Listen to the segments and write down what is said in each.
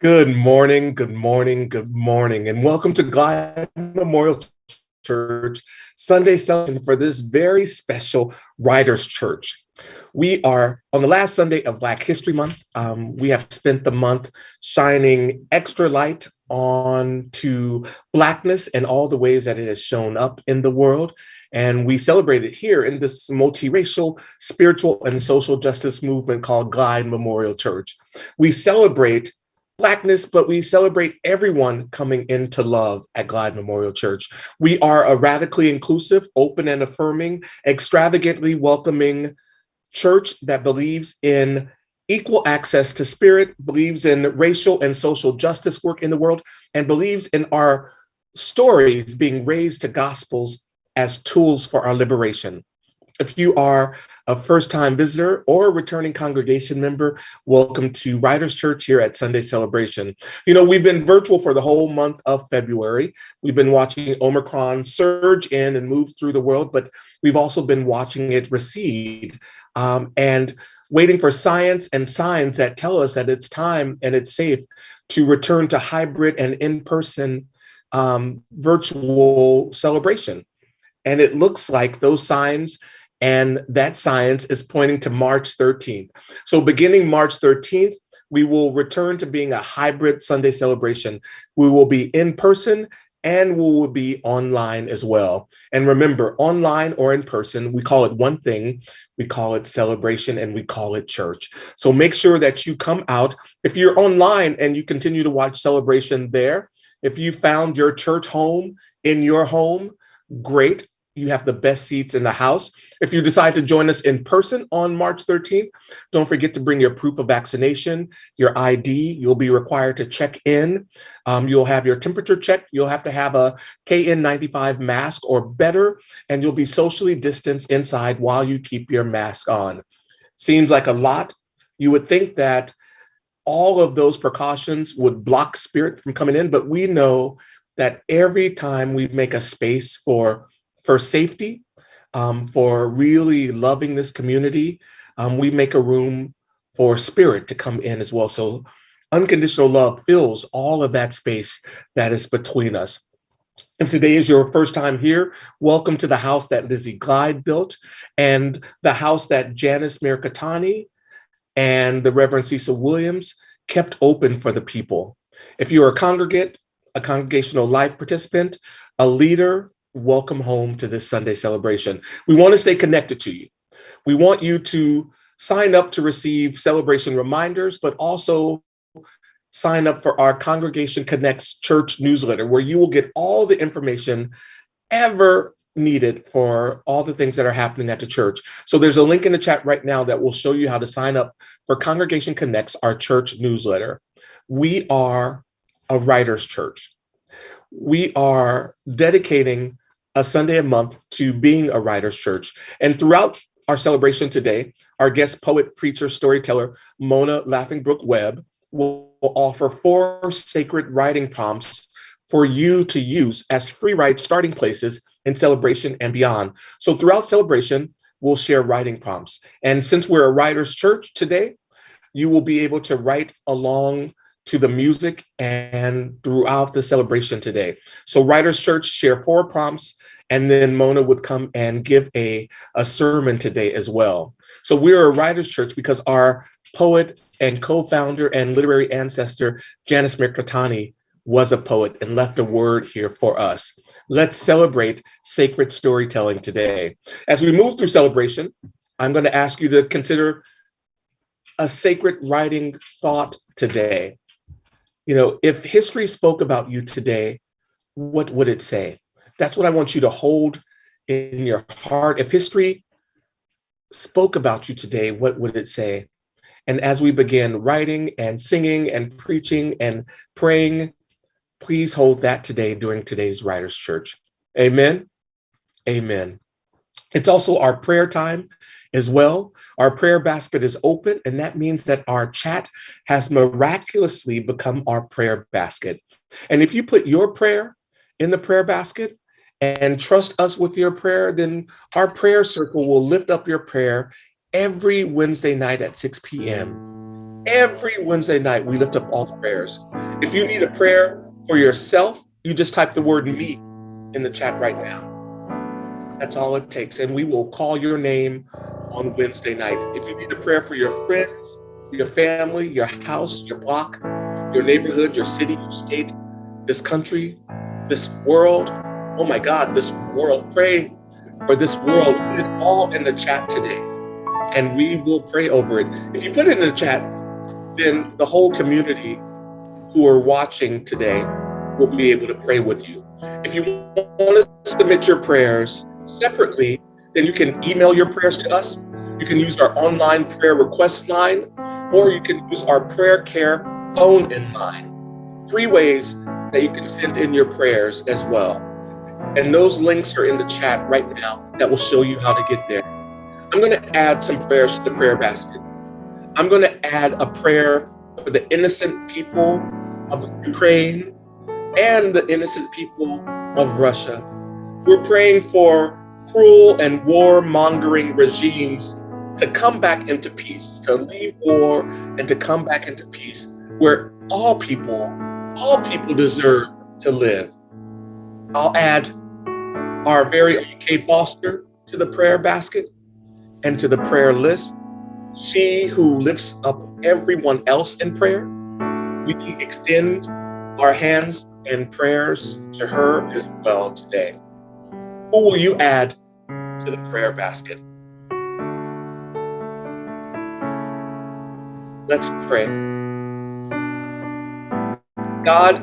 Good morning, good morning, good morning, and welcome to Glide Memorial Church Sunday celebration for this very special Writers Church. We are on the last Sunday of Black History Month. We have spent the month shining extra light on to Blackness and all the ways that it has shown up in the world. And we celebrate it here in this multiracial, spiritual, and social justice movement called Glide Memorial Church. We celebrate Blackness, but we celebrate everyone coming into love at Glide Memorial Church. We are a radically inclusive, open and affirming, extravagantly welcoming church that believes in equal access to spirit, believes in racial and social justice work in the world, and believes in our stories being raised to gospels as tools for our liberation. If you are a first-time visitor or a returning congregation member, welcome to Writers Church here at Sunday Celebration. You know, we've been virtual for the whole month of February. We've been watching Omicron surge in and move through the world, but we've also been watching it recede and waiting for science and signs that tell us that it's time and it's safe to return to hybrid and in-person virtual celebration. And it looks like those signs and that science is pointing to March 13th. So beginning March 13th, we will return to being a hybrid Sunday celebration. We will be in person and we will be online as well. And remember, online or in person, we call it one thing. We call it celebration and we call it church. So make sure that you come out. If you're online and you continue to watch celebration there, if you found your church home in your home, great. You have the best seats in the house. If you decide to join us in person on March 13th, don't forget to bring your proof of vaccination, your ID. You'll be required to check in. You'll have your temperature checked. You'll have to have a KN95 mask or better, and you'll be socially distanced inside while you keep your mask on. Seems like a lot. You would think that all of those precautions would block spirit from coming in, but we know that every time we make a space for safety, for really loving this community, we make a room for spirit to come in as well. So unconditional love fills all of that space that is between us. If today is your first time here, welcome to the house that Lizzie Glide built and the house that Janice Mirkatani and the Reverend Cecil Williams kept open for the people. If you're a congregant, a congregational life participant, a leader, welcome home to this Sunday celebration. We want to stay connected to you. We want you to sign up to receive celebration reminders, but also sign up for our Congregation Connects Church newsletter, where you will get all the information ever needed for all the things that are happening at the church. So there's a link in the chat right now that will show you how to sign up for Congregation Connects, our church newsletter. We are a writers' church. We are dedicating a Sunday a month to being a writer's church. And throughout our celebration today, our guest poet, preacher, storyteller, Mona Laughing-Brook Webb, will offer 4 sacred writing prompts for you to use as free write starting places in celebration and beyond. So throughout celebration, we'll share writing prompts. And since we're a writer's church today, you will be able to write along to the music and throughout the celebration today. So Writers Church share 4 prompts, and then Mona would come and give a sermon today as well. So we're a Writers Church because our poet and co-founder and literary ancestor, Janice Mirkatani, was a poet and left a word here for us. Let's celebrate sacred storytelling today. As we move through celebration, I'm going to ask you to consider a sacred writing thought today. You know, if history spoke about you today, what would it say? That's what I want you to hold in your heart. If history spoke about you today, what would it say? And as we begin writing and singing and preaching and praying, please hold that today during today's Writers Church. Amen. Amen. It's also our prayer time as well. Our prayer basket is open, and that means that our chat has miraculously become our prayer basket. And if you put your prayer in the prayer basket and trust us with your prayer, then our prayer circle will lift up your prayer every Wednesday night at 6 p.m. Every Wednesday night, we lift up all prayers. If you need a prayer for yourself, you just type the word me in the chat right now. That's all it takes. And we will call your name on Wednesday night. If you need a prayer for your friends, your family, your house, your block, your neighborhood, your city, your state, this country, this world, oh my God, this world, pray for this world. It's all in the chat today. And we will pray over it. If you put it in the chat, then the whole community who are watching today will be able to pray with you. If you want to submit your prayers separately, then you can email your prayers to us. You can use our online prayer request line, or you can use our prayer care phone in line. 3 ways that you can send in your prayers as well. And those links are in the chat right now that will show you how to get there. I'm going to add some prayers to the prayer basket. I'm going to add a prayer for the innocent people of Ukraine and the innocent people of Russia. We're praying for cruel and war-mongering regimes to come back into peace, to leave war and to come back into peace, where all people deserve to live. I'll add our very own Kate Foster to the prayer basket and to the prayer list. She who lifts up everyone else in prayer. We can extend our hands and prayers to her as well today. Who will you add to the prayer basket? Let's pray. God,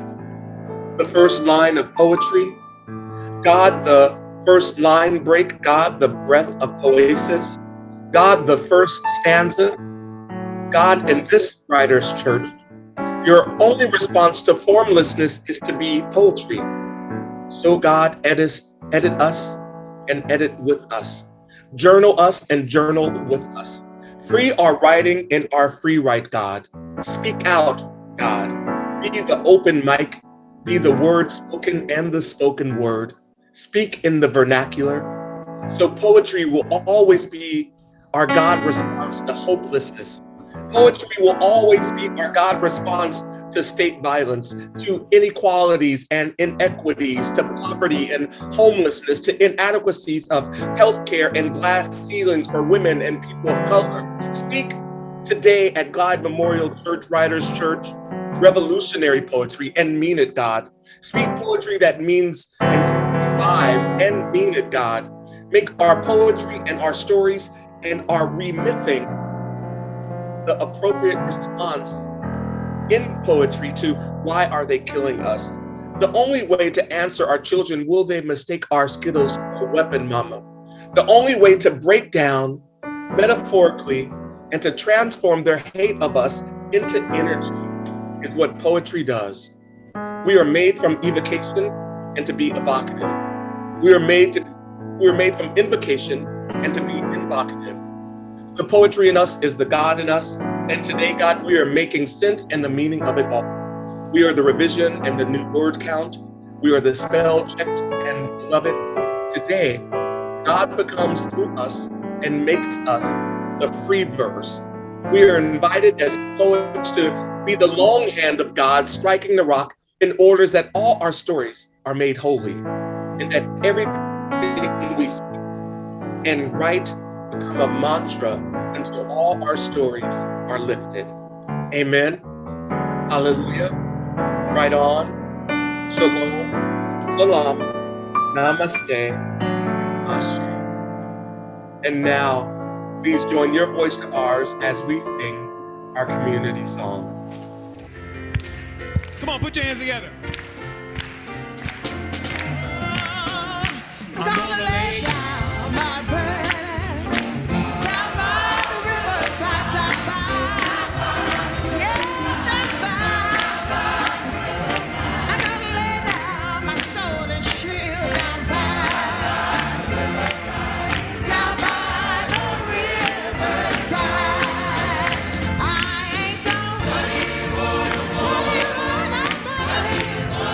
the first line of poetry. God, the first line break. God, the breath of oasis. God, the first stanza. God, in this writer's church, your only response to formlessness is to be poetry. So God, edit us and edit with us. Journal us and journal with us. Free our writing and our free write, God. Speak out, God. Be the open mic, be the word spoken and the spoken word. Speak in the vernacular. So poetry will always be our God response to hopelessness. Poetry will always be our God response to state violence, to inequalities and inequities, to poverty and homelessness, to inadequacies of healthcare and glass ceilings for women and people of color. Speak today at God Memorial Church, Writers Church, revolutionary poetry, and mean it, God. Speak poetry that means and lives, and mean it, God. Make our poetry and our stories and our remything the appropriate response in poetry to why are they killing us? The only way to answer our children, will they mistake our Skittles for a weapon, mama? The only way to break down metaphorically and to transform their hate of us into energy is what poetry does. We are made from evocation and to be evocative. We are made from invocation and to be invocative. The poetry in us is the God in us. And today, God, we are making sense and the meaning of it all. We are the revision and the new word count. We are the spell checked and beloved. Today, God becomes through us and makes us the free verse. We are invited as poets to be the long hand of God striking the rock in orders that all our stories are made holy and that everything we speak and write become a mantra until all our stories are lifted. Amen. Hallelujah. Right on. Shalom. Salam. Namaste. Ashe. And now, please join your voice to ours as we sing our community song. Come on, put your hands together. I'm gonna lay down my burdens down by the riverside, down by, yeah, down by. I'm gonna lay down my sword and shield down by the riverside. I ain't gonna study on that money.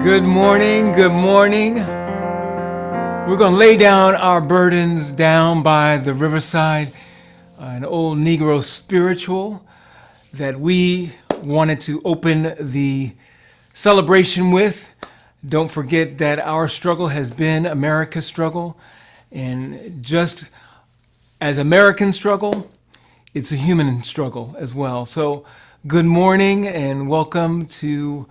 Good morning, good morning. We're going to lay down our burdens down by the riverside, an old Negro spiritual that we wanted to open the celebration with. Don't forget that our struggle has been America's struggle, and just as American struggle, it's a human struggle as well. So good morning and welcome to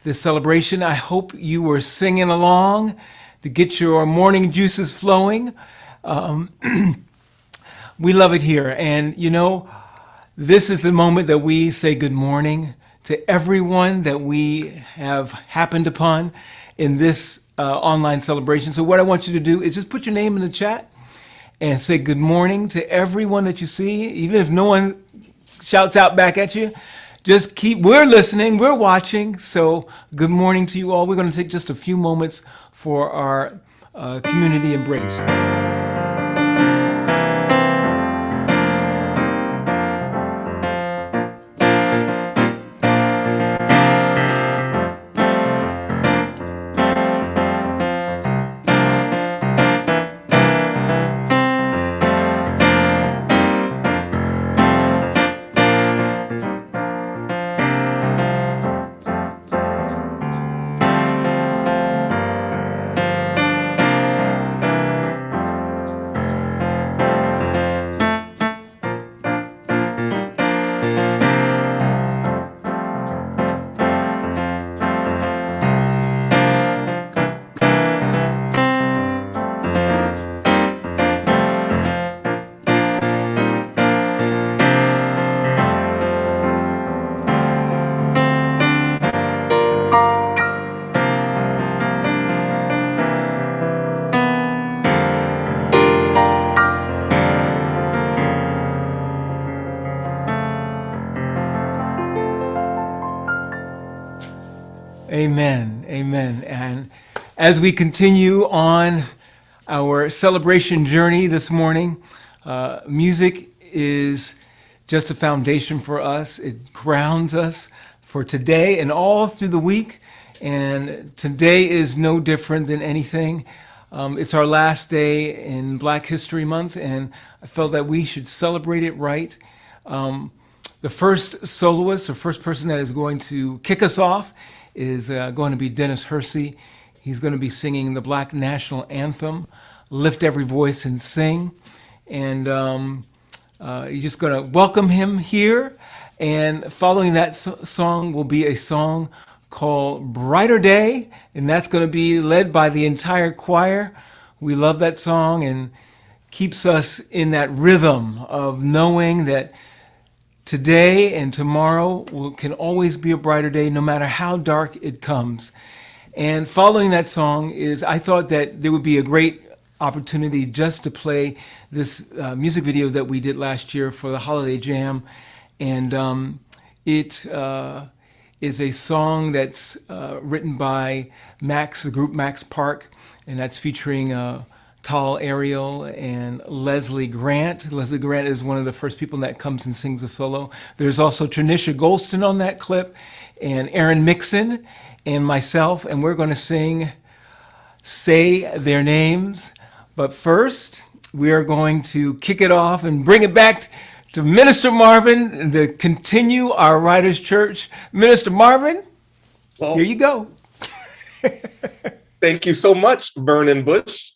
this celebration. I hope you were singing along to get your morning juices flowing. We love it here. And you know, this is the moment that we say good morning to everyone that we have happened upon in this online celebration. So what I want you to do is just put your name in the chat and say good morning to everyone that you see, even if no one shouts out back at you. Just we're listening, we're watching. So good morning to you all. We're going to take just a few moments for our community embrace. Amen, amen. And as we continue on our celebration journey this morning, music is just a foundation for us. It grounds us for today and all through the week. And today is no different than anything. It's our last day in Black History Month, and I felt that we should celebrate it right. The first soloist or first person that is going to kick us off is going to be Dennis Hersey. He's going to be singing the Black National Anthem, Lift Every Voice and Sing. And you're just going to welcome him here. And following that song will be a song called Brighter Day, and that's going to be led by the entire choir. We love that song and keeps us in that rhythm of knowing that today and tomorrow can always be a brighter day, no matter how dark it comes. And following that song I thought that there would be a great opportunity just to play this music video that we did last year for the Holiday Jam. And it is a song that's written by the group Max Park, and that's featuring Tal Ariel and Leslie Grant. Leslie Grant is one of the first people that comes and sings a solo. There's also Tranisha Golston on that clip, and Aaron Mixon, and myself, and we're going to sing Say Their Names. But first, we are going to kick it off and bring it back to Minister Marvin to continue our Writers Church. Minister Marvin, here you go. Thank you so much, Vernon Bush.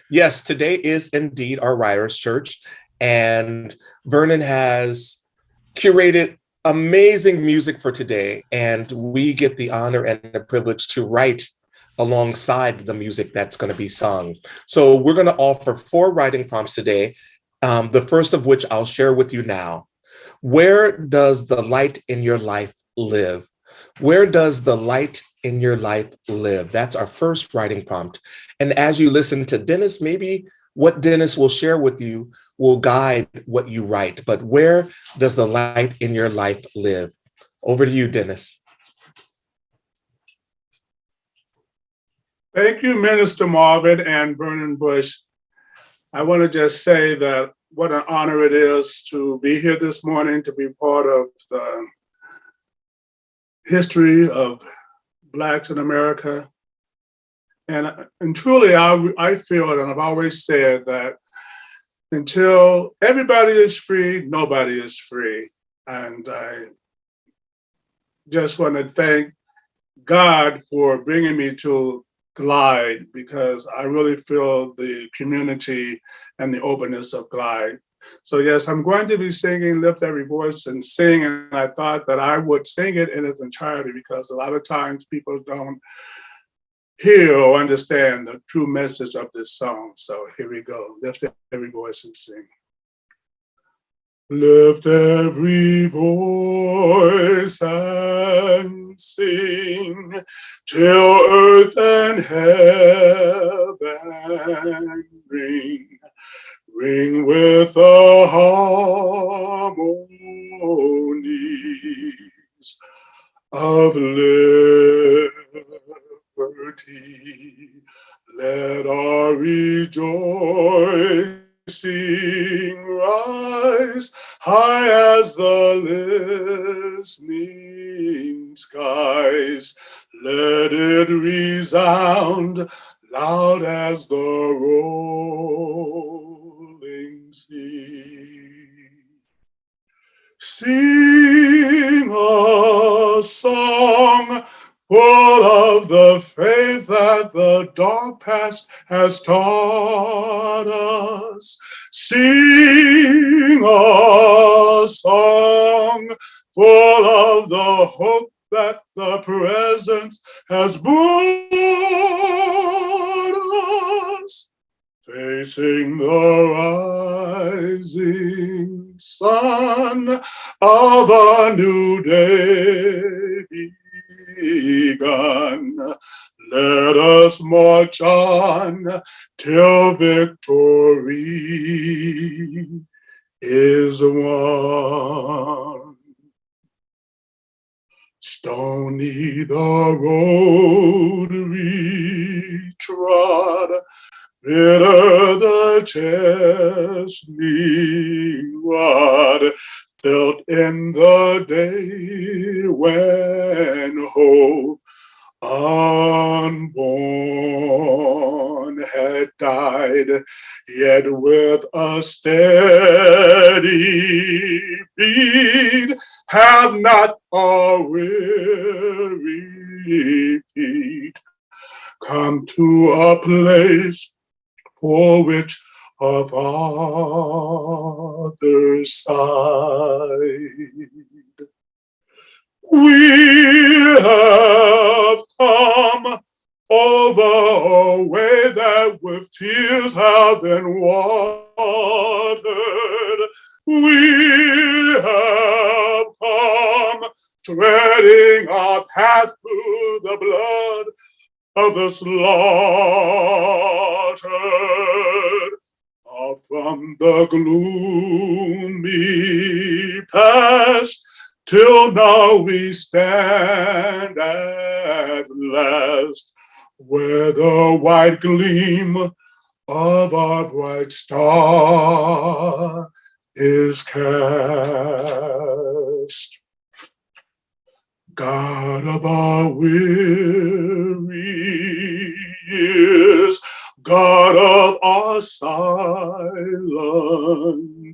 Yes, today is indeed our Writers Church, and Vernon has curated amazing music for today, and we get the honor and the privilege to write alongside the music that's going to be sung. So we're going to offer 4 writing prompts today, the first of which I'll share with you now. Where does the light in your life live? Where does the light in your life live? That's our first writing prompt. And as you listen to Dennis, maybe what Dennis will share with you will guide what you write. But where does the light in your life live? Over to you, Dennis. Thank you, Minister Marvin and Vernon Bush. I want to just say that what an honor it is to be here this morning, to be part of the history of Blacks in America. And truly, I feel, and I've always said that until everybody is free, nobody is free. And I just want to thank God for bringing me to Glide, because I really feel the community and the openness of Glide. So yes, I'm going to be singing Lift Every Voice and Sing, and I thought that I would sing it in its entirety because a lot of times people don't hear or understand the true message of this song. So here we go. Lift every voice and sing. Lift every voice and sing till earth and heaven ring. Ring with the harmonies of liberty. Let our rejoicing rise high as the listening skies. Let it resound loud as the rolling sea. Sing a song full of the faith that the dark past has taught us. Sing a song full of the hope that the present has brought us. Facing the rising sun of a new day begun, let us march on till victory is won. Stony the road we trod, bitter the chastening rod, felt in the day when hope unborn had died, yet with a steady beat have not our weary feet come to a place for which a father's side. We have come over a way that with tears have been watered. We have come treading our path through the blood of the slaughtered. From the gloomy past till now we stand at last, where the white gleam of our bright star is cast. God of our weary years, God of our silent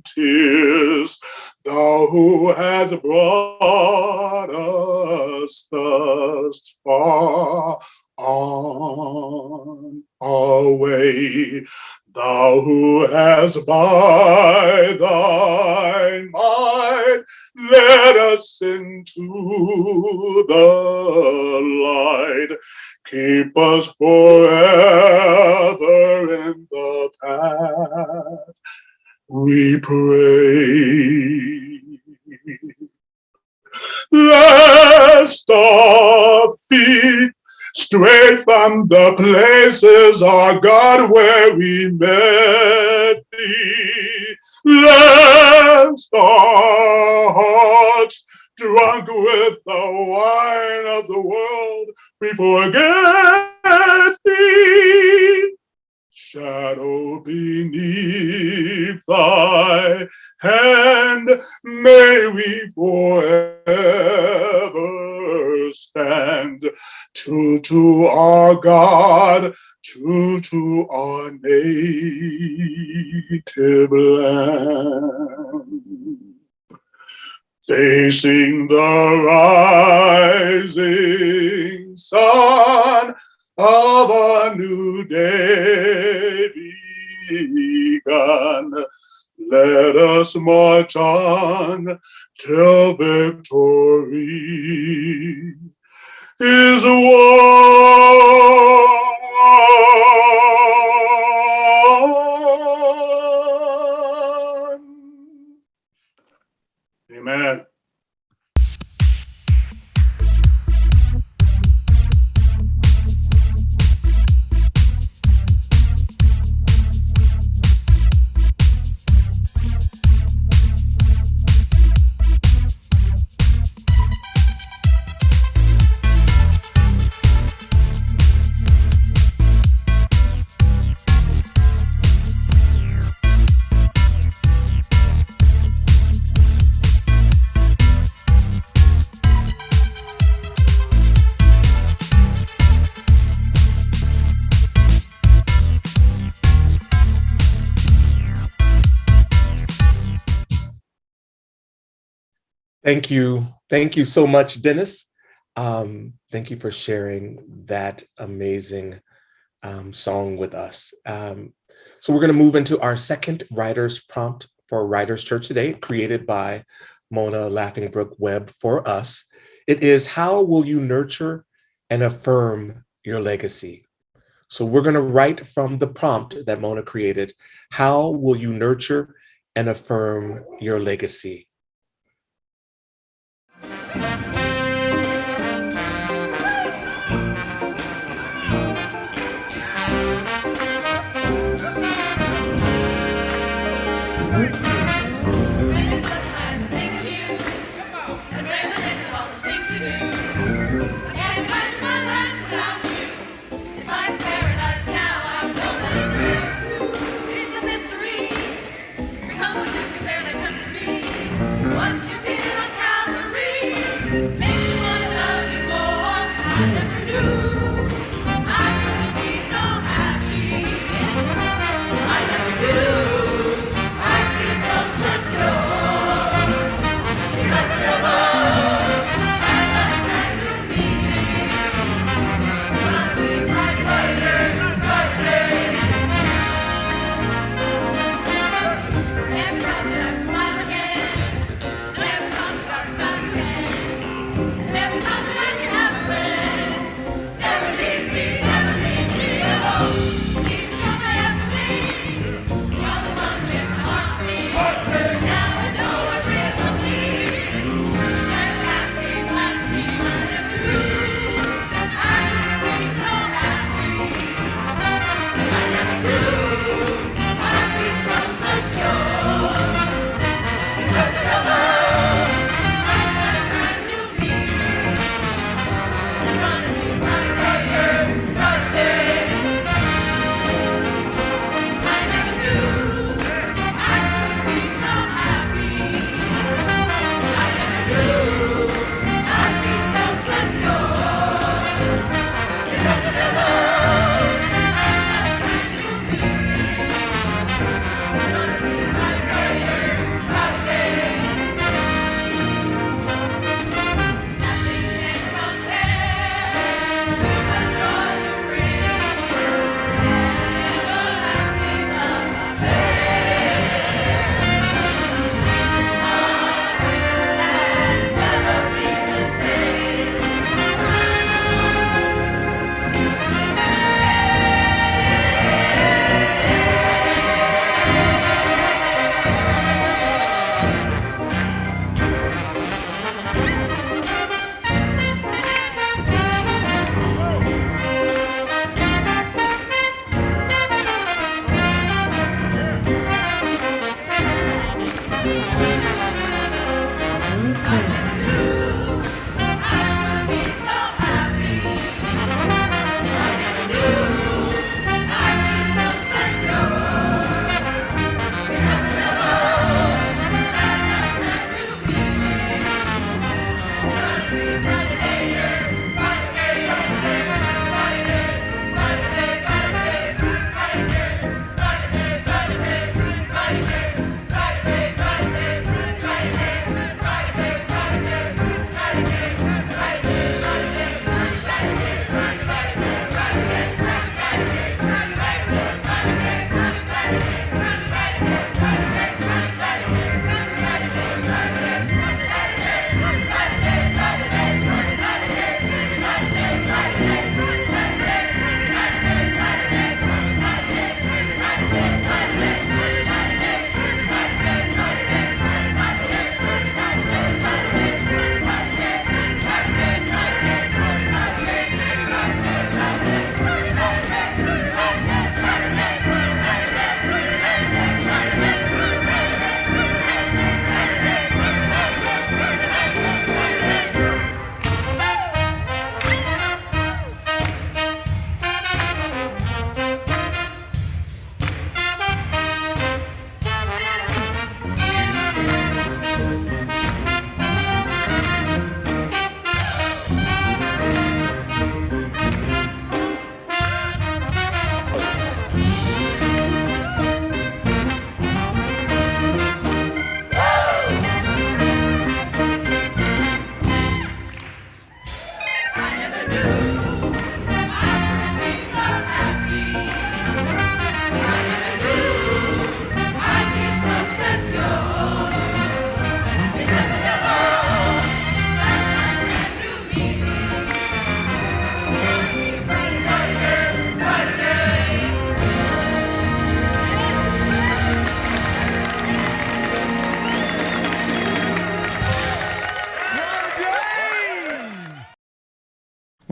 tears, thou who hast brought us thus far on our way, thou who hast by thy might led us into the light. Keep us forever in the path, we pray. Lest our feet stray from the places, our God, where we met thee. Lest our hearts, drunk with the wine of the world, we forget thee. Shadow beneath thy hand, may we forever stand, true to our God, true to our native land. Facing the rising sun of a new day begun, let us march on till victory is won. Amen. Thank you. Thank you so much, Dennis. Thank you for sharing that amazing song with us. So we're going to move into our second writer's prompt for Writer's Church today, created by Mona Laughingbrook Webb for us. It is, how will you nurture and affirm your legacy? So we're going to write from the prompt that Mona created. How will you nurture and affirm your legacy? It's a mystery. Someone took it there that comes to me.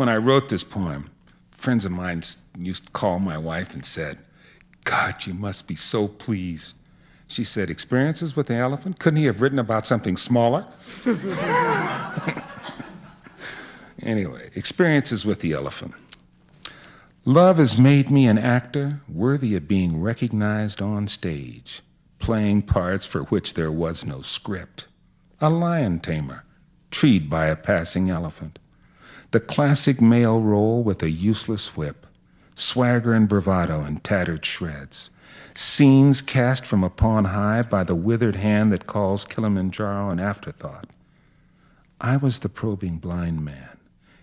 when I wrote this poem, friends of mine used to call my wife and said, "God, you must be so pleased." She said, "Experiences with the elephant? Couldn't he have written about something smaller?" Anyway, experiences with the elephant. Love has made me an actor worthy of being recognized on stage, playing parts for which there was no script. A lion tamer, treed by a passing elephant. The classic male role with a useless whip, swagger and bravado in tattered shreds. Scenes cast from upon high by the withered hand that calls Kilimanjaro an afterthought. I was the probing blind man,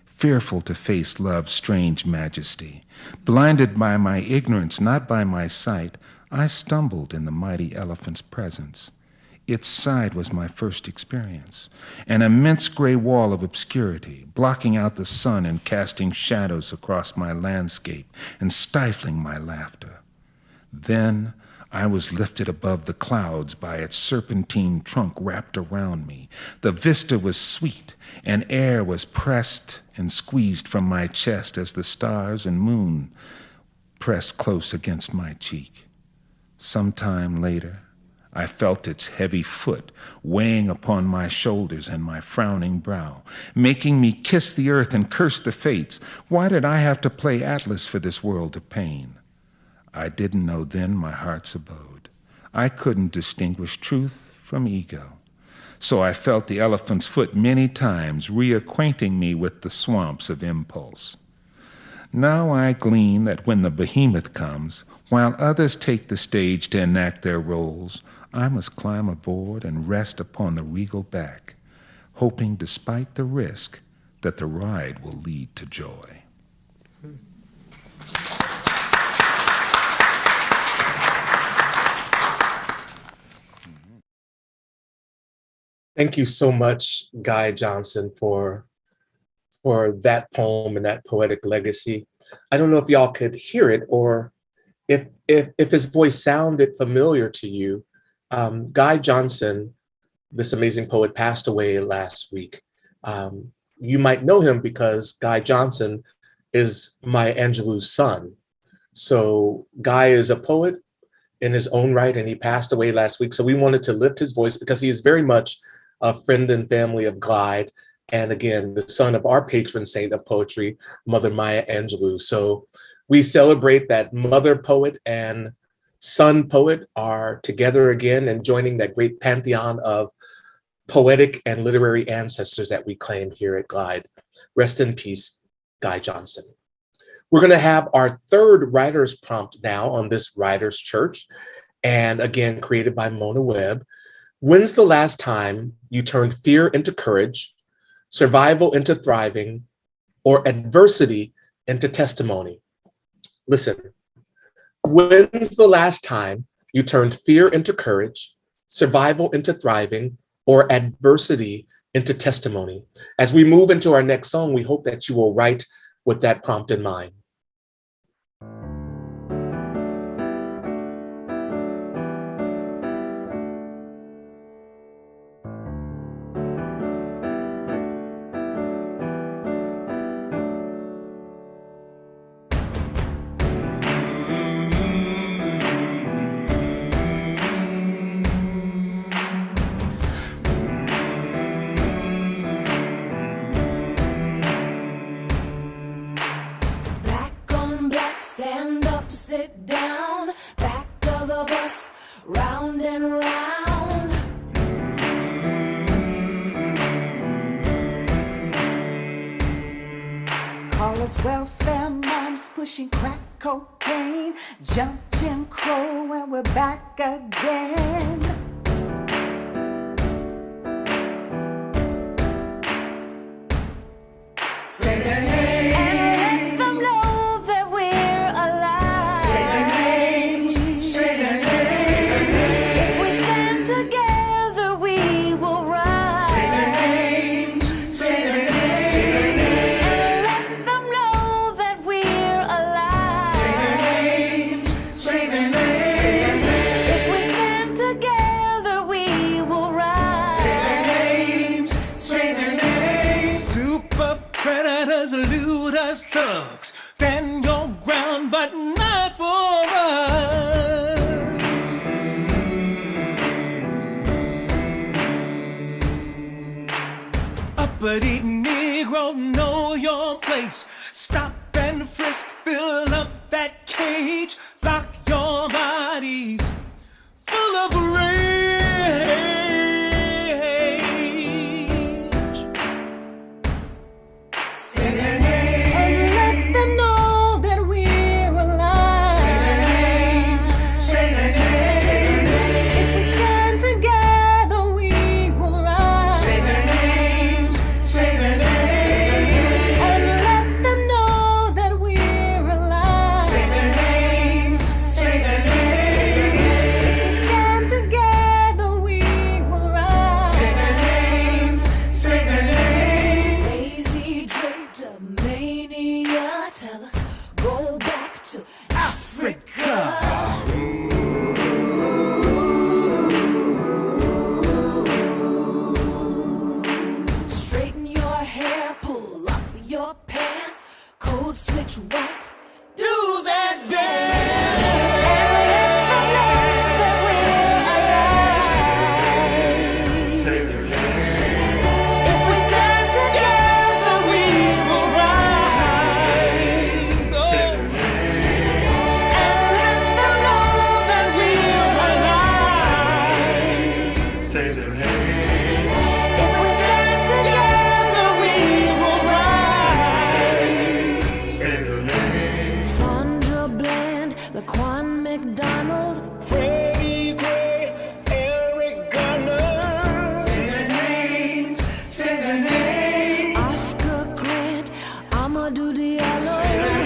fearful to face love's strange majesty. Blinded by my ignorance, not by my sight, I stumbled in the mighty elephant's presence. Its side was my first experience, an immense gray wall of obscurity, blocking out the sun and casting shadows across my landscape and stifling my laughter. Then I was lifted above the clouds by its serpentine trunk wrapped around me. The vista was sweet, and air was pressed and squeezed from my chest as the stars and moon pressed close against my cheek. Sometime later, I felt its heavy foot weighing upon my shoulders and my frowning brow, making me kiss the earth and curse the fates. Why did I have to play Atlas for this world of pain? I didn't know then my heart's abode. I couldn't distinguish truth from ego. So I felt the elephant's foot many times, reacquainting me with the swamps of impulse. Now I glean that when the behemoth comes, while others take the stage to enact their roles, I must climb aboard and rest upon the regal back, hoping despite the risk that the ride will lead to joy. Thank you so much, Guy Johnson, for that poem and that poetic legacy. I don't know if y'all could hear it or if his voice sounded familiar to you. Guy Johnson, this amazing poet, passed away last week. You might know him because Guy Johnson is Maya Angelou's son. So Guy is a poet in his own right, and he passed away last week. So we wanted to lift his voice because he is very much a friend and family of Glide. And again, the son of our patron saint of poetry, Mother Maya Angelou. So we celebrate that mother poet and son poet are together again and joining that great pantheon of poetic and literary ancestors that we claim here at Glide. Rest in peace, Guy Johnson. We're going to have our third writer's prompt now on this Writer's Church, and again, created by Mona Webb. When's the last time you turned fear into courage, survival into thriving, or adversity into testimony? Listen, when's the last time you turned fear into courage, survival into thriving, or adversity into testimony? As we move into our next song, we hope that you will write with that prompt in mind. Sit down, back of the bus, round and round. Call us welfare moms pushing crack cocaine, jump Jim Crow and we're back again. Say their name. Together Just fill up that cage, lock your bodies full of rage. Say their names. And let them know that we're alive. Say their names. Say their names. If we stand together, we will rise. Say their names. Say their names. And let them know that we're alive. Say their names. Say their names. If we stand together, we will rise. Say their names. Say their names. Crazy draped mania, tell us go back to Africa. Straighten your hair, pull up your pants, code switch white. Do that dance. Say their names. If we stand Together we will rise. Oh. and let them know that we're alive. Say their names. if we stand together, we will rise. Say their names. Sandra Bland, Laquan McDonald, Freddie Gray, Eric Garner. Say their names. Say their names. Oscar Grant, Amadou Diallo, Say their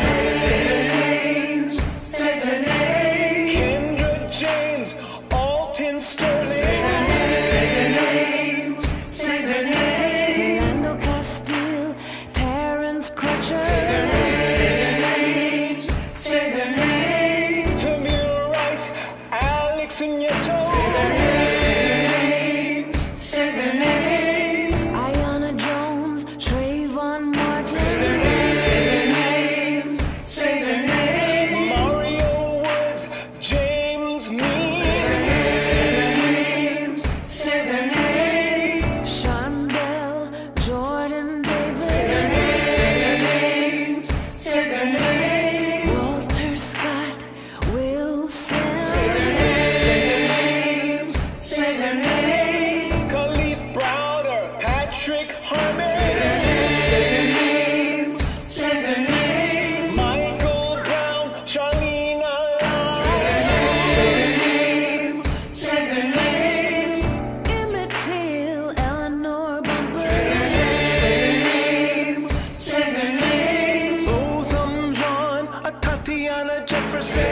names. Say their names. Kendra James, Alton Sterling. Say their names. Say their names. Philando Castile, Terrence Crutcher, Say their names. Say their names. Tamir Rice, Alex Nieto. Say their names. Say their names. Ayanna Jones, Trayvon Martin, Say their names. Say their names. Mario Woods, James Means. Say their names. Say their names. Sean Bell, Jordan Davis, Say their names. Say their names. Walter Scott, Wilson, Say their names. Say their names. Khalif Browder, Patrick Harmon. Say their names. Say their names. Michael Brown, Charlene Alon. Say their names. Say their names. Emmett Till, Eleanor Bumper, Say their names. Say their names. Botham Jean, Tatiana Jefferson. Say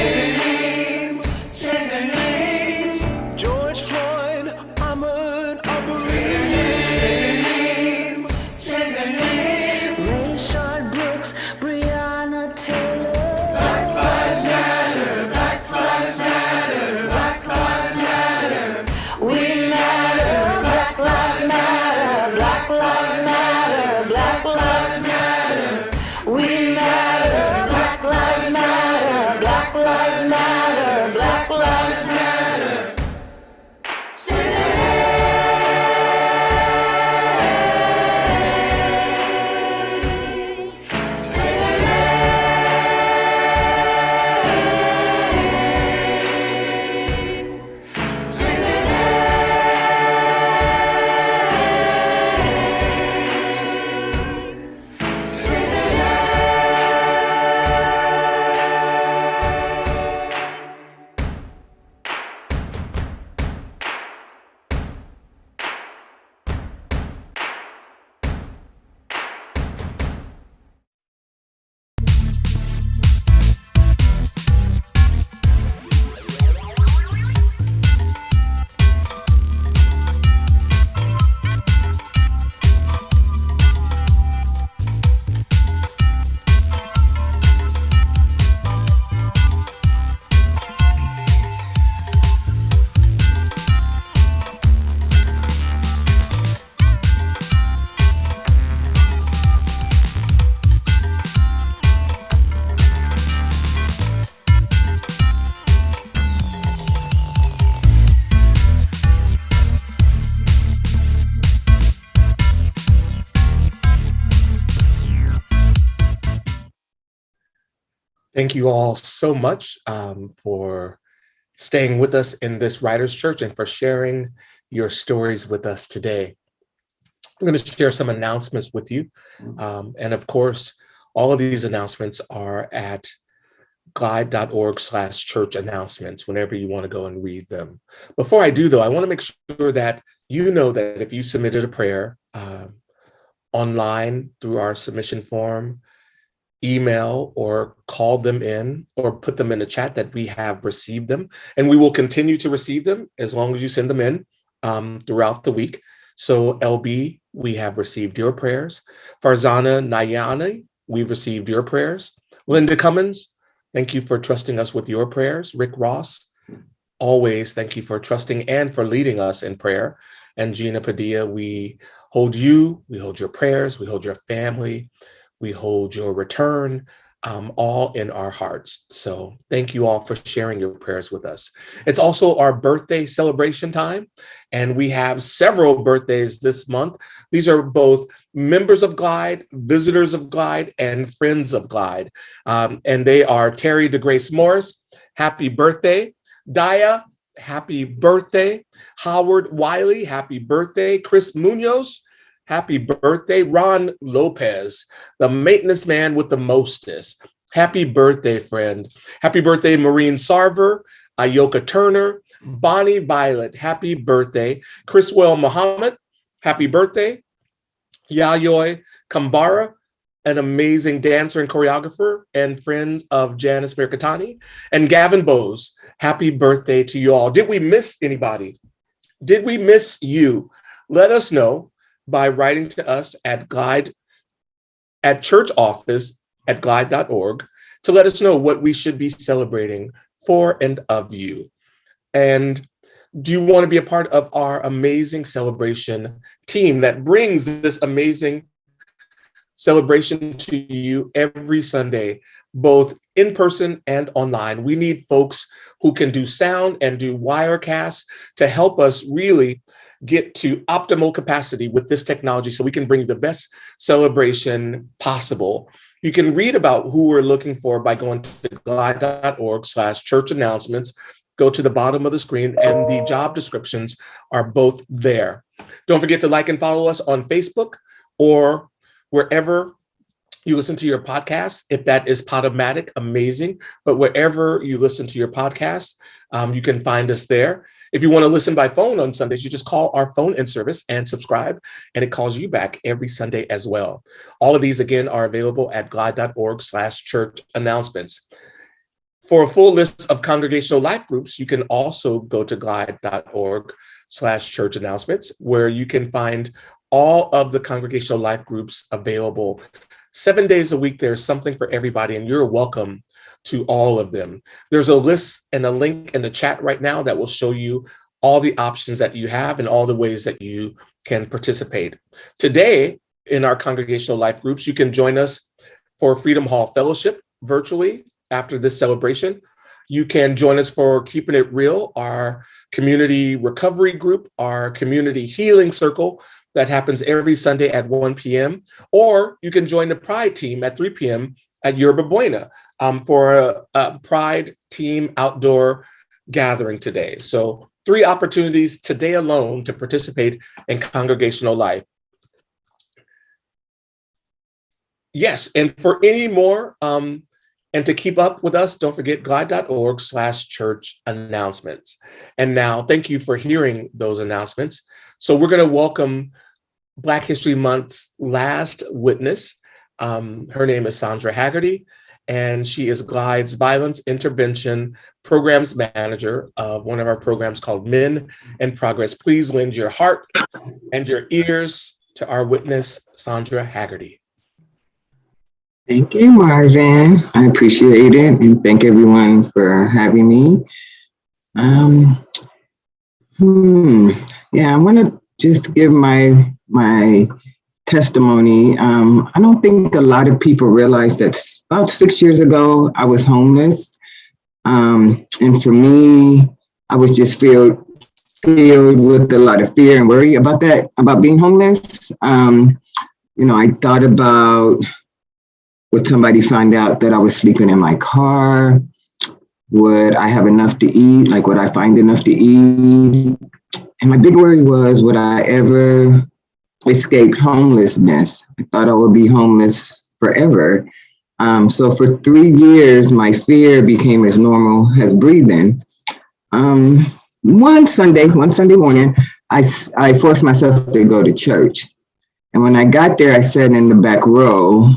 their names. Say their names. George Floyd, Ahmaud Arbery. Say their names. Say their names. Rayshard Brooks, Breonna Taylor, Black Lives Matter. Black Lives Matter. Black Lives Matter. we matter, Black Lives Matter, Black Lives Matter, Black Lives Matter, we matter, Black Lives Matter, Thank you all so much for staying with us in this Writers Church and for sharing your stories with us today. I'm going to share some announcements with you. And of course, all of these announcements are at glide.org/church announcements whenever you want to go and read them. Before I do, though, I want to make sure that you know that if you submitted a prayer online through our submission form, email or call them in or put them in the chat, that we have received them, and we will continue to receive them as long as you send them in throughout the week. So LB, we have received your prayers. Farzana Nayani, we've received your prayers. Linda Cummins, thank you for trusting us with your prayers. Rick Ross, always thank you for trusting and for leading us in prayer. And Gina Padilla, we hold you, we hold your prayers, we hold your family, we hold your return, all in our hearts. So thank you all for sharing your prayers with us. It's also our birthday celebration time, and we have several birthdays this month. These are both members of Glide, visitors of Glide, and friends of Glide. And they are Terry DeGrace Morris, happy birthday. Daya, happy birthday. Howard Wiley, happy birthday. Chris Munoz, happy birthday. Ron Lopez, the maintenance man with the mostest. Happy birthday, friend. Happy birthday, Maureen Sarver, Ayoka Turner, Bonnie Violet, happy birthday. Chriswell Muhammad, happy birthday. Yayoi Kambara, an amazing dancer and choreographer and friend of Janice Mirkatani. And Gavin Bowes, happy birthday to you all. Did we miss anybody? Did we miss you? Let us know by writing to us at church office at glide.org to let us know what we should be celebrating for and of you. And do you want to be a part of our amazing celebration team that brings this amazing celebration to you every Sunday, both in person and online? We need folks who can do sound and do Wirecast to help us really get to optimal capacity with this technology so we can bring the best celebration possible. You can read about who we're looking for by going to glide.org/church announcements. Go to the bottom of the screen and the job descriptions are both there. Don't forget to like and follow us on Facebook or wherever you listen to your podcast. If that is Podomatic, amazing. But wherever you listen to your podcast, you can find us there. If you want to listen by phone on Sundays, you just call our phone-in service and subscribe, and it calls you back every Sunday as well. All of these, again, are available at glide.org/church announcements. For a full list of congregational life groups, you can also go to glide.org/church announcements, where you can find all of the congregational life groups available 7 days a week. There's something for everybody, and you're welcome to all of them. There's a list and a link in the chat right now that will show you all the options that you have and all the ways that you can participate. Today, in our congregational life groups, you can join us for Freedom Hall Fellowship virtually after this celebration. You can join us for Keeping It Real, our community recovery group, our community healing circle that happens every Sunday at 1 p.m. Or you can join the Pride team at 3 p.m. at Yerba Buena for a Pride team outdoor gathering today. So 3 opportunities today alone to participate in congregational life. Yes, and for any more, and to keep up with us, don't forget glide.org/church announcements. And now, thank you for hearing those announcements. So we're going to welcome Black History Month's last witness. Her name is Sandra Haggerty, and she is Glide's Violence Intervention Programs Manager of one of our programs called Men in Progress. Please lend your heart and your ears to our witness, Sandra Haggerty. Thank you, Marvin. I appreciate it, and thank everyone for having me. Yeah, I want to just give my testimony. I don't think a lot of people realize that about 6 years ago, I was homeless. And for me, I was just filled with a lot of fear and worry about that, about being homeless. I thought about Would somebody find out that I was sleeping in my car? Would I have enough to eat? Like, would I find enough to eat? And my big worry was, would I ever escape homelessness? I thought I would be homeless forever. So for 3 years, my fear became as normal as breathing. One Sunday morning, I forced myself to go to church. And when I got there, I sat in the back row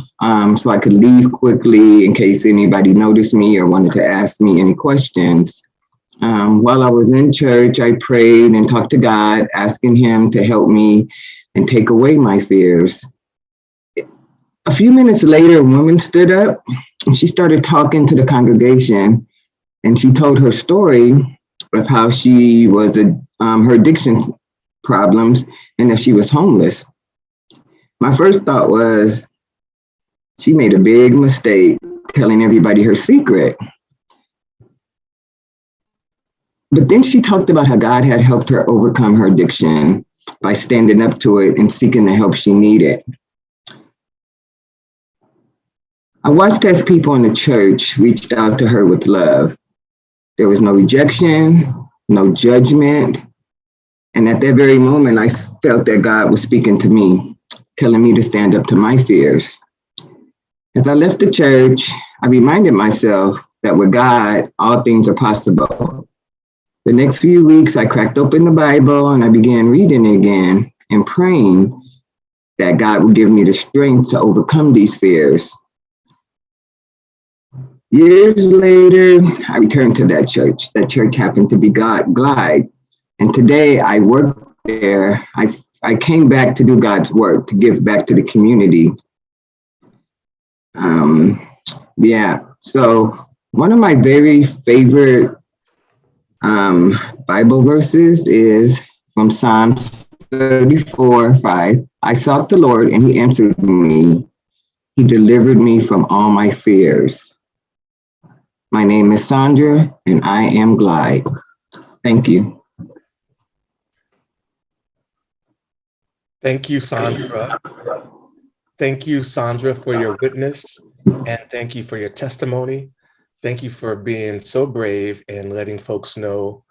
so I could leave quickly in case anybody noticed me or wanted to ask me any questions. While I was in church, I prayed and talked to God, asking him to help me and take away my fears. A few minutes later, a woman stood up and she started talking to the congregation, and she told her story of how she was her addiction problems and that she was homeless. My first thought was, she made a big mistake telling everybody her secret. But then she talked about how God had helped her overcome her addiction by standing up to it and seeking the help she needed. I watched as people in the church reached out to her with love. There was no rejection, no judgment. And at that very moment, I felt that God was speaking to me, telling me to stand up to my fears. As I left the church, I reminded myself that with God, all things are possible. The next few weeks, I cracked open the Bible and I began reading again and praying that God would give me the strength to overcome these fears. Years later, I returned to that church. That church happened to be Glide. And today I work there. I came back to do God's work, to give back to the community. So one of my very favorite Bible verses is from Psalms 34:5. I sought the Lord and he answered me. He delivered me from all my fears. My name is Sandra and I am Glide. Thank you. Thank you, Sandra. Thank you, Sandra, for your witness, and thank you for your testimony. Thank you for being so brave and letting folks know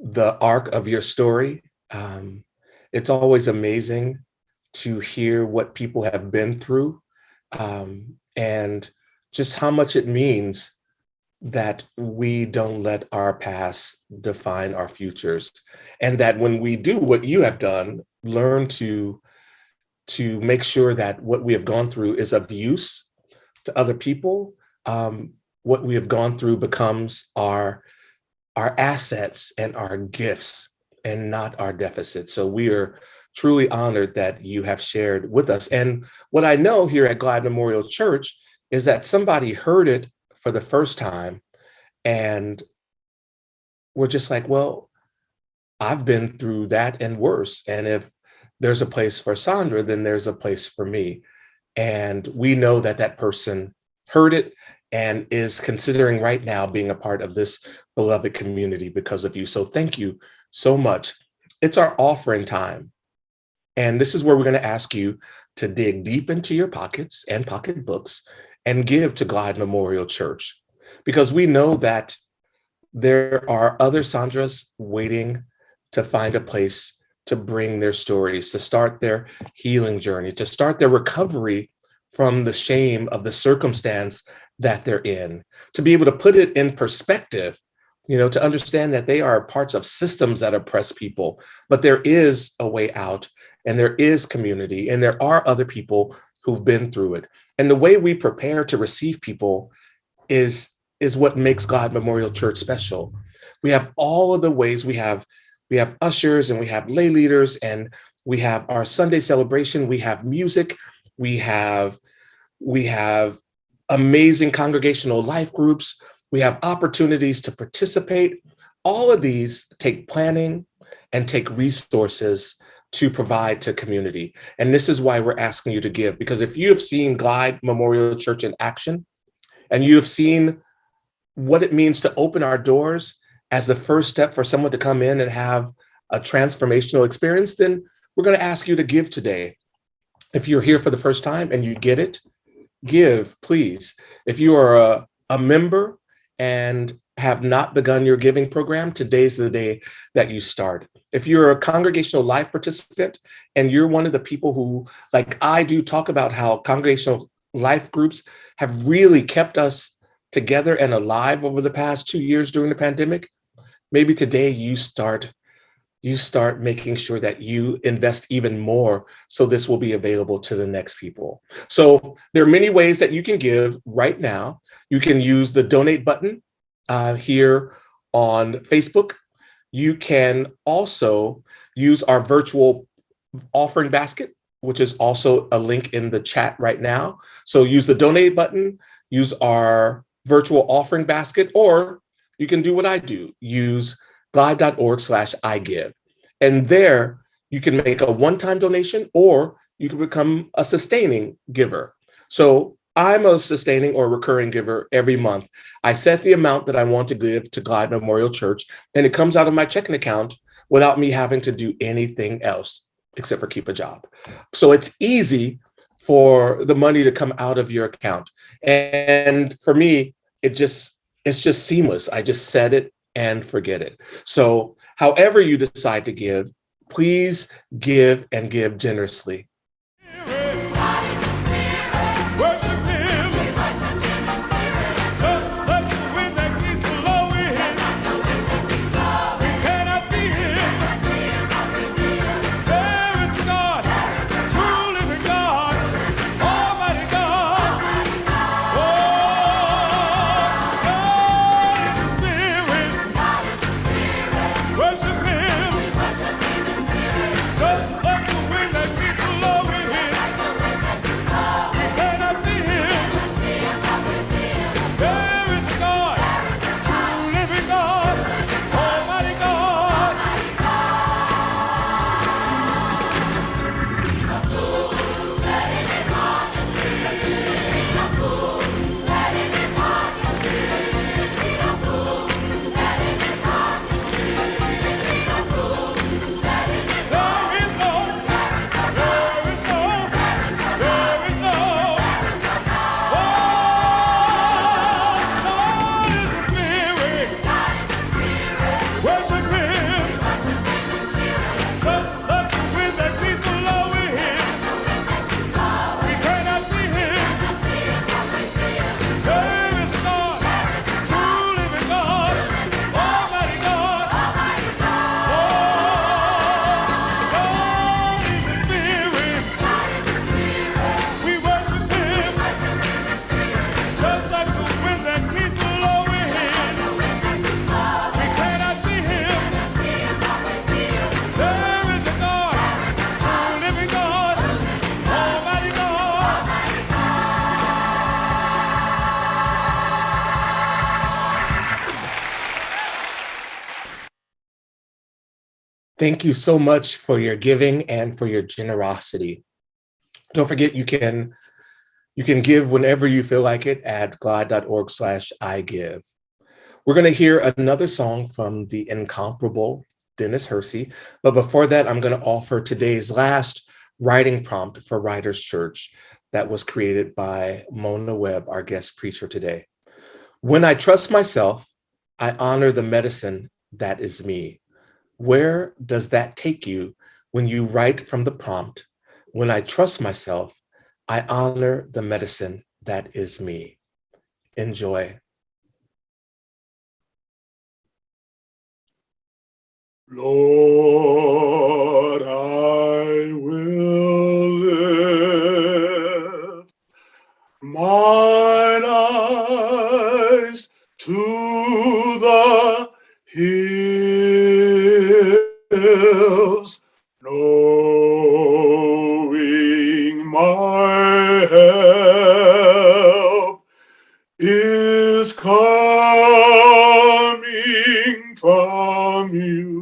the arc of your story. It's always amazing to hear what people have been through, and just how much it means that we don't let our past define our futures, and that when we do what you have done, learn to make sure that what we have gone through is of use to other people. What we have gone through becomes our assets and our gifts and not our deficits. So we are truly honored that you have shared with us. And what I know here at Glide Memorial Church is that somebody heard it for the first time and we're just like, well, I've been through that and worse. And if there's a place for Sandra, then there's a place for me. And we know that that person heard it and is considering right now being a part of this beloved community because of you. So thank you so much. It's our offering time. And this is where we're going to ask you to dig deep into your pockets and pocketbooks and give to Glide Memorial Church, because we know that there are other Sandras waiting to find a place to bring their stories, to start their healing journey, to start their recovery from the shame of the circumstance that they're in, to be able to put it in perspective, to understand that they are parts of systems that oppress people, but there is a way out and there is community and there are other people who've been through it. And the way we prepare to receive people is what makes Glide Memorial Church special. We have all of the ways. We have ushers and we have lay leaders and we have our Sunday celebration. We have music. We have amazing congregational life groups. We have opportunities to participate. All of these take planning and take resources to provide to community. And this is why we're asking you to give, because if you have seen Glide Memorial Church in action and you have seen what it means to open our doors as the first step for someone to come in and have a transformational experience, then we're going to ask you to give today. If you're here for the first time and you get it, give, please. If you are a member and have not begun your giving program, today's the day that you start. If you're a congregational life participant and you're one of the people who, like I do, talk about how congregational life groups have really kept us together and alive over the past 2 years during the pandemic, maybe today you start making sure that you invest even more so this will be available to the next people. So there are many ways that you can give right now. You can use the donate button here on Facebook. You can also use our virtual offering basket, which is also a link in the chat right now. So use the donate button, use our virtual offering basket, or you can do what I do, use glide.org/igive. And there you can make a one-time donation or you can become a sustaining giver. So I'm a sustaining or recurring giver every month. I set the amount that I want to give to Glide Memorial Church, and it comes out of my checking account without me having to do anything else except for keep a job. So it's easy for the money to come out of your account. And for me, it's just seamless. I just set it and forget it. So however you decide to give, please give and give generously. Thank you so much for your giving and for your generosity. Don't forget, you can give whenever you feel like it at glide.org/igive. We're going to hear another song from the incomparable Dennis Hersey. But before that, I'm going to offer today's last writing prompt for Writers Church that was created by Mona Webb, our guest preacher today. When I trust myself, I honor the medicine that is me. Where does that take you when you write from the prompt? When I trust myself, I honor the medicine that is me. Enjoy. Lord, I will lift mine eyes to the hills, knowing my help is coming from you.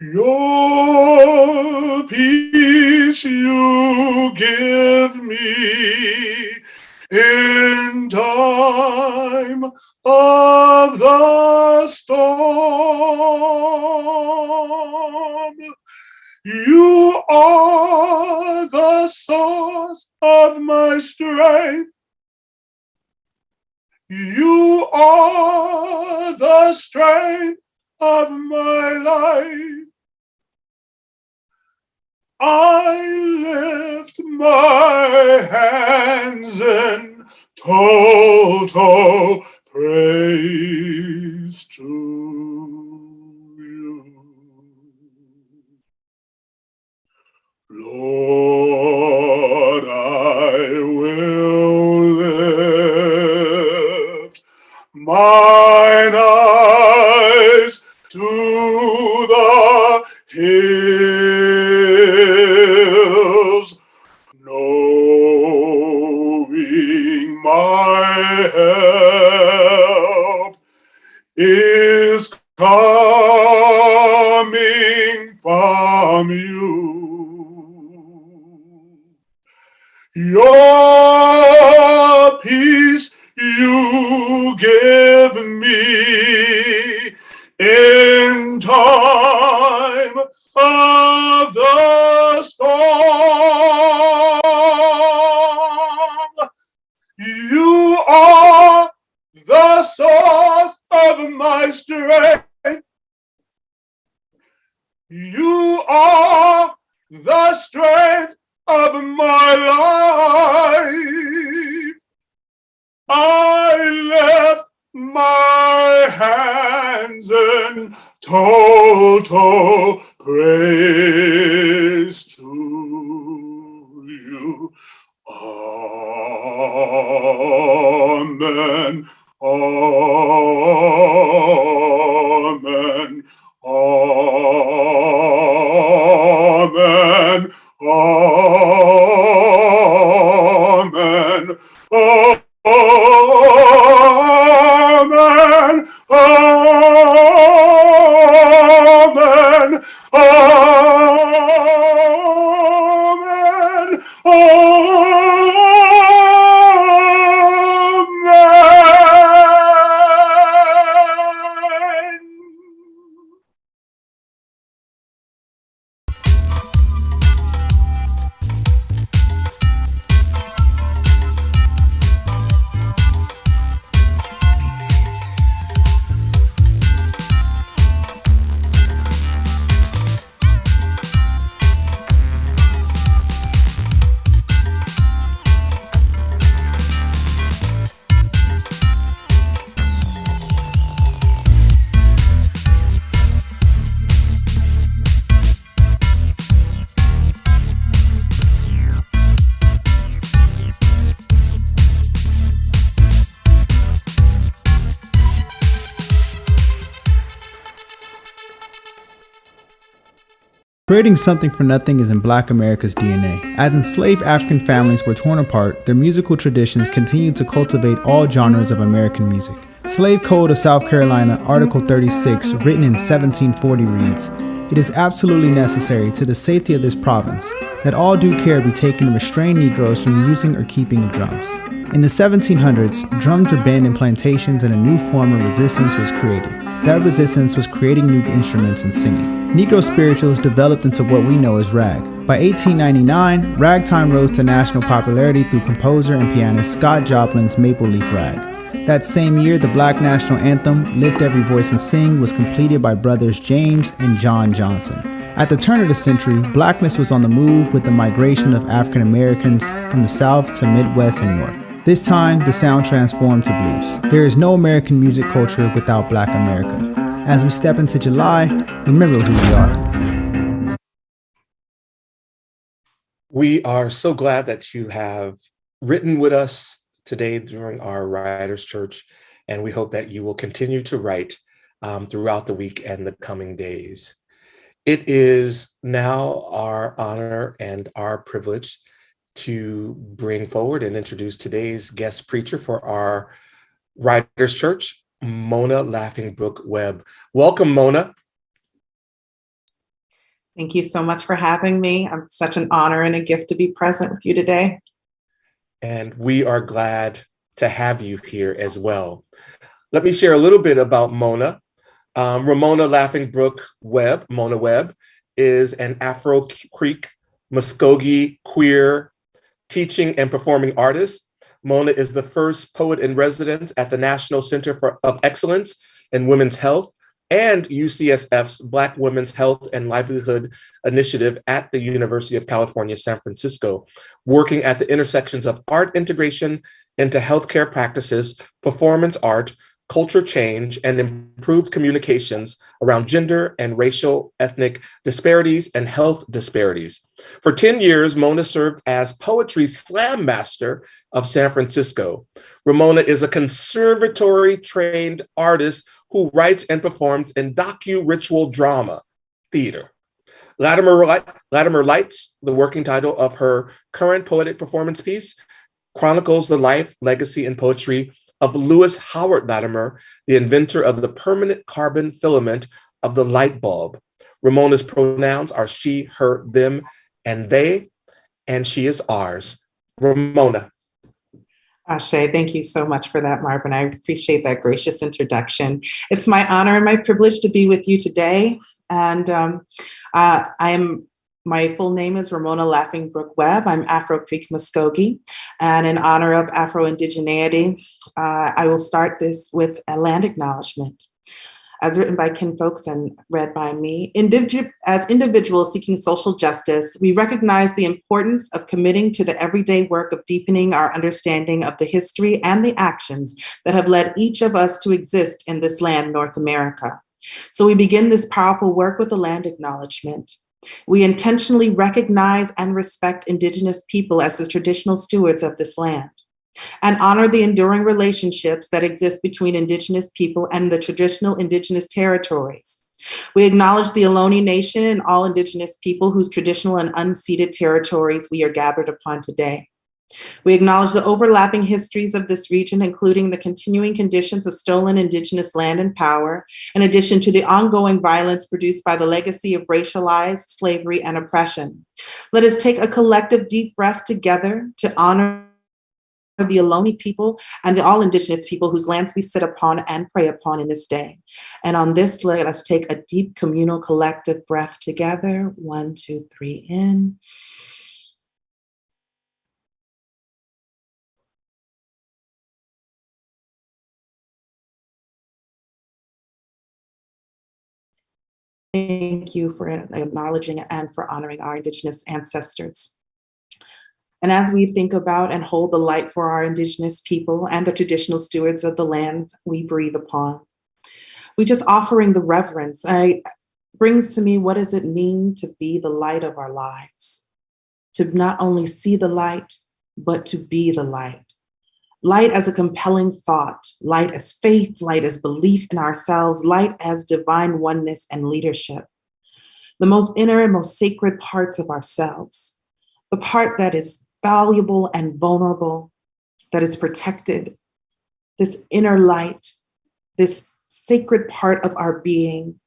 Your peace you give me in time of the storm. You are the song You are the strength of my life. I lift my hands in total praise to you. Lord, I will lift mine eyes to the hills, knowing my help is coming from you. Your peace you give me in time of the storm. You are the source of my strength. You are the strength of my life. I lift my hands in total praise to you. Amen. Amen. Amen. Amen. Amen. Amen. Amen. Amen. Creating something from nothing is in Black America's DNA. As enslaved African families were torn apart, their musical traditions continued to cultivate all genres of American music. Slave Code of South Carolina, Article 36, written in 1740 reads, "It is absolutely necessary to the safety of this province that all due care be taken to restrain Negroes from using or keeping of drums." In the 1700s, drums were banned in plantations and a new form of resistance was created. That resistance was creating new instruments and singing. Negro spirituals developed into what we know as rag. By 1899, ragtime rose to national popularity through composer and pianist Scott Joplin's Maple Leaf Rag. That same year, the Black national anthem, Lift Every Voice and Sing, was completed by brothers James and John Johnson. At the turn of the century, Blackness was on the move with the migration of African Americans from the South to Midwest and North. This time, the sound transformed to blues. There is no American music culture without Black America. As we step into July, remember who we are. We are so glad that you have written with us today during our Writers' Church, and we hope that you will continue to write throughout the week and the coming days. It is now our honor and our privilege to bring forward and introduce today's guest preacher for our Writers' Church, Mona Laughing-Brook Webb. Welcome, Mona. Thank you so much for having me. It's such an honor and a gift to be present with you today. And we are glad to have you here as well. Let me share a little bit about Mona. Ramona Laughing-Brook Webb, Mona Webb, is an Afro Creek, Muskogee queer teaching and performing artist Mona is the first poet in residence at the National Center of Excellence in Women's Health and UCSF's Black Women's Health and Livelihood Initiative at the University of California, San Francisco, working at the intersections of art integration into healthcare practices, performance art, culture change, and improved communications around gender and racial, ethnic disparities and health disparities. For 10 years, Mona served as Poetry Slam Master of San Francisco. Ramona is a conservatory-trained artist who writes and performs in docu-ritual drama theater. Latimer Lights, the working title of her current poetic performance piece, chronicles the life, legacy, and poetry of Lewis Howard Latimer, the inventor of the permanent carbon filament of the light bulb. Ramona's pronouns are she, her, them, and they, and she is ours. Ramona. Ashe, thank you so much for that, Marvin. I appreciate that gracious introduction. It's my honor and my privilege to be with you today. And my full name is Ramona Laughing Brook Webb. I'm Afro Creek Muskogee. And in honor of Afro-Indigeneity, I will start this with a land acknowledgement. As written by kinfolks and read by me, as individuals seeking social justice, we recognize the importance of committing to the everyday work of deepening our understanding of the history and the actions that have led each of us to exist in this land, North America. So we begin this powerful work with a land acknowledgement. We intentionally recognize and respect Indigenous people as the traditional stewards of this land, and honor the enduring relationships that exist between Indigenous people and the traditional Indigenous territories. We acknowledge the Ohlone Nation and all Indigenous people whose traditional and unceded territories we are gathered upon today. We acknowledge the overlapping histories of this region, including the continuing conditions of stolen Indigenous land and power, in addition to the ongoing violence produced by the legacy of racialized slavery and oppression. Let us take a collective deep breath together to honor the Ohlone people and all Indigenous people whose lands we sit upon and pray upon in this day. And on this, let us take a deep communal collective breath together. 1, 2, 3, in. Thank you for acknowledging and for honoring our Indigenous ancestors. And as we think about and hold the light for our Indigenous people and the traditional stewards of the land we breathe upon, we just offering the reverence. Brings to me, what does it mean to be the light of our lives? To not only see the light, but to be the light. Light as a compelling thought, light as faith, light as belief in ourselves, light as divine oneness and leadership. The most inner and most sacred parts of ourselves, the part that is valuable and vulnerable, that is protected, this inner light, this sacred part of our being,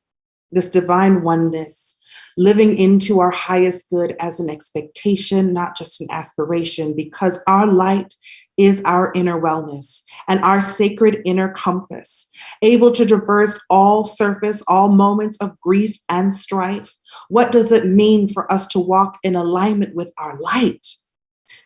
this divine oneness, living into our highest good as an expectation, not just an aspiration, because our light is our inner wellness and our sacred inner compass, able to traverse all surface, all moments of grief and strife. What does it mean for us to walk in alignment with our light?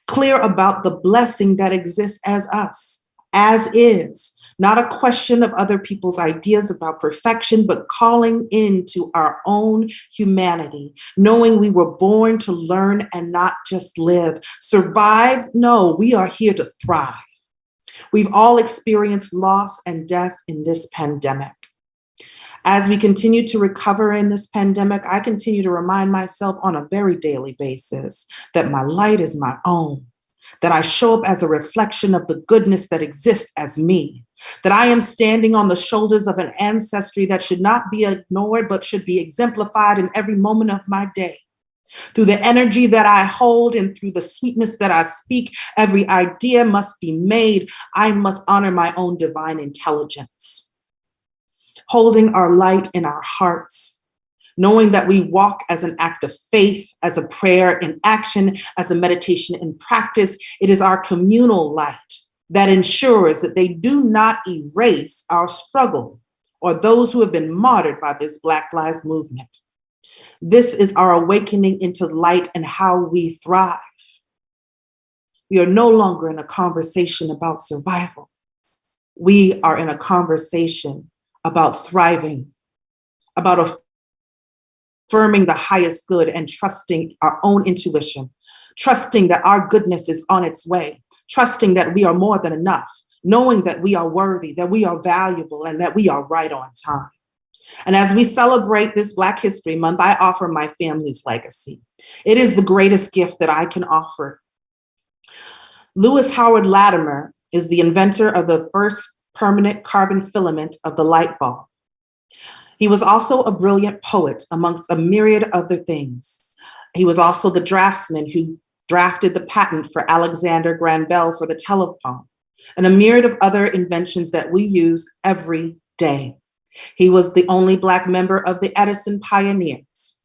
Clear about the blessing that exists as us, as is. Not a question of other people's ideas about perfection, but calling into our own humanity, knowing we were born to learn and not just live. Survive? No, we are here to thrive. We've all experienced loss and death in this pandemic. As we continue to recover in this pandemic, I continue to remind myself on a very daily basis that my light is my own, that I show up as a reflection of the goodness that exists as me, that I am standing on the shoulders of an ancestry that should not be ignored, but should be exemplified in every moment of my day. Through the energy that I hold and through the sweetness that I speak, every idea must be made. I must honor my own divine intelligence. Holding our light in our hearts, knowing that we walk as an act of faith, as a prayer in action, as a meditation in practice. It is our communal light that ensures that they do not erase our struggle or those who have been martyred by this Black Lives Movement. This is our awakening into light and how we thrive. We are no longer in a conversation about survival. We are in a conversation about thriving, about affirming the highest good and trusting our own intuition, trusting that our goodness is on its way, trusting that we are more than enough, knowing that we are worthy, that we are valuable, and that we are right on time. And as we celebrate this Black History Month, I offer my family's legacy. It is the greatest gift that I can offer. Lewis Howard Latimer is the inventor of the first permanent carbon filament of the light bulb. He was also a brilliant poet, amongst a myriad other things. He was also the draftsman who drafted the patent for Alexander Graham Bell for the telephone, and a myriad of other inventions that we use every day. He was the only Black member of the Edison Pioneers,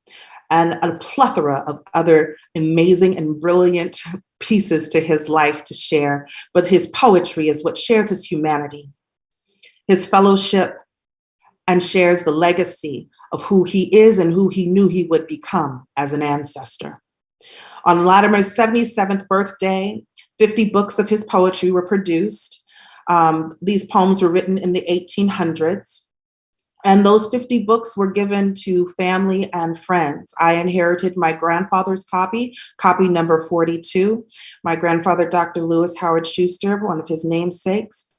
and a plethora of other amazing and brilliant pieces to his life to share, but his poetry is what shares his humanity, his fellowship, and shares the legacy of who he is and who he knew he would become as an ancestor. On Latimer's 77th birthday, 50 books of his poetry were produced. These poems were written in the 1800s. And those 50 books were given to family and friends. I inherited my grandfather's copy number 42. My grandfather, Dr. Lewis Howard Schuster, one of his namesakes.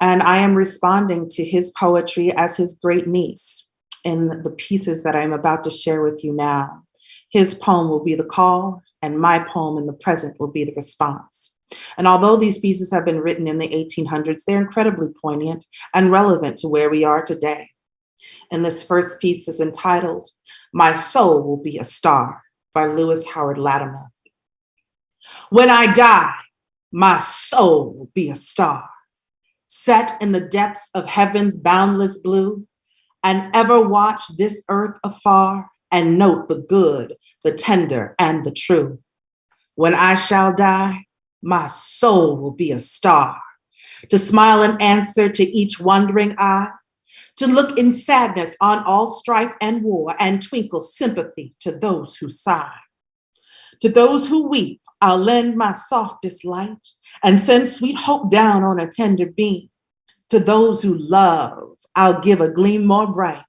And I am responding to his poetry as his great niece in the pieces that I'm about to share with you now. His poem will be the call, and my poem in the present will be the response. And although these pieces have been written in the 1800s, they're incredibly poignant and relevant to where we are today. And this first piece is entitled, My Soul Will Be a Star by Lewis Howard Latimer. When I die, my soul will be a star, set in the depths of heaven's boundless blue, and ever watch this earth afar and note the good, the tender, and the true. When I shall die, my soul will be a star, to smile in answer to each wondering eye, to look in sadness on all strife and war, and twinkle sympathy to those who sigh. To those who weep, I'll lend my softest light, and send sweet hope down on a tender beam. To those who love, I'll give a gleam more bright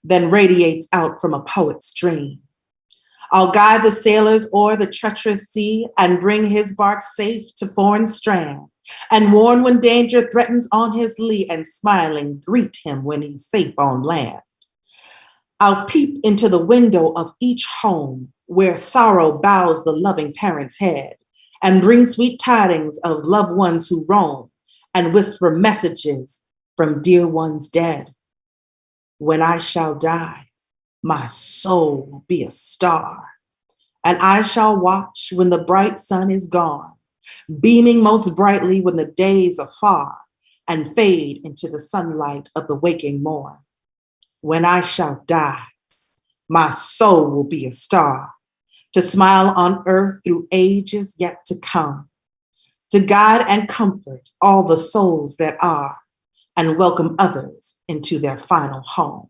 than radiates out from a poet's dream. I'll guide the sailors o'er the treacherous sea and bring his bark safe to foreign strand, and warn when danger threatens on his lee, and smiling greet him when he's safe on land. I'll peep into the window of each home where sorrow bows the loving parent's head, and bring sweet tidings of loved ones who roam, and whisper messages from dear ones dead. When I shall die, my soul will be a star, and I shall watch when the bright sun is gone, beaming most brightly when the days are far, and fade into the sunlight of the waking morn. When I shall die, my soul will be a star, to smile on earth through ages yet to come, to guide and comfort all the souls that are, and welcome others into their final home.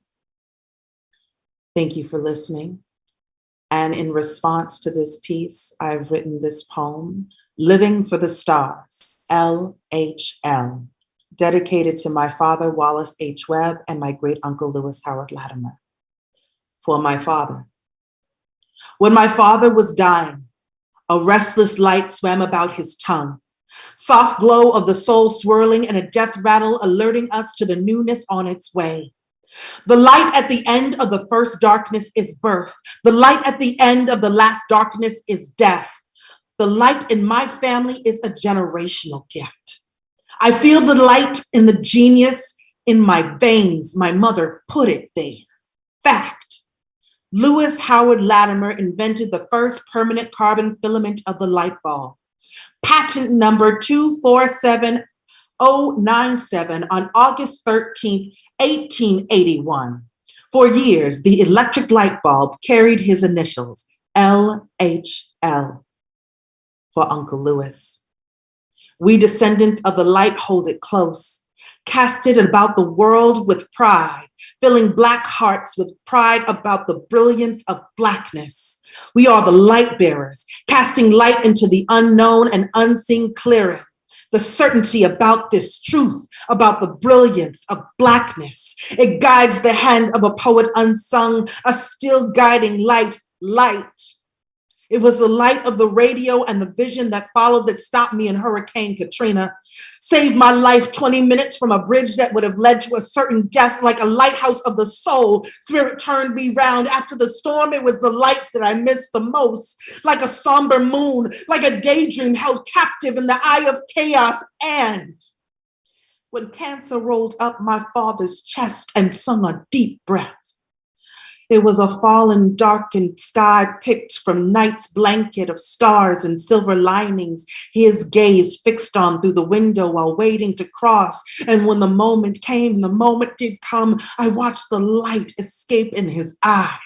Thank you for listening. And in response to this piece, I've written this poem, Living for the Stars, LHL, dedicated to my father, Wallace H. Webb, and my great uncle, Lewis Howard Latimer. For my father. When my father was dying, a restless light swam about his tongue, soft glow of the soul swirling and a death rattle alerting us to the newness on its way. The light at the end of the first darkness is birth. The light at the end of the last darkness is death. The light in my family is a generational gift. I feel the light in the genius in my veins. My mother put it there. Fact. Lewis Howard Latimer invented the first permanent carbon filament of the light bulb. Patent number 247097 on August 13th, 1881. For years, the electric light bulb carried his initials, LHL, for Uncle Lewis. We descendants of the light hold it close, cast it about the world with pride, filling Black hearts with pride about the brilliance of Blackness, We are the light bearers, casting light into the unknown and unseen clearing. The certainty about this truth, about the brilliance of Blackness. It guides the hand of a poet unsung, a still guiding light, light. It was the light of the radio and the vision that followed that stopped me in Hurricane Katrina. Saved my life 20 minutes from a bridge that would have led to a certain death, like a lighthouse of the soul. Spirit turned me round. After the storm, it was the light that I missed the most. Like a somber moon, like a daydream held captive in the eye of chaos. And when cancer rolled up my father's chest and sung a deep breath, it was a fallen, darkened sky picked from night's blanket of stars and silver linings, his gaze fixed on through the window while waiting to cross. And when the moment came, the moment did come, I watched the light escape in his eyes.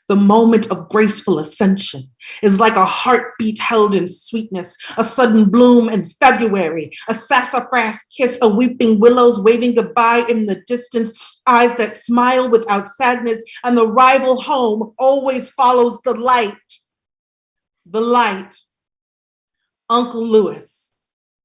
The moment of graceful ascension is like a heartbeat held in sweetness, a sudden bloom in February, a sassafras kiss, a weeping willows waving goodbye in the distance, eyes that smile without sadness, and the rival home always follows the light. The light. Uncle Lewis.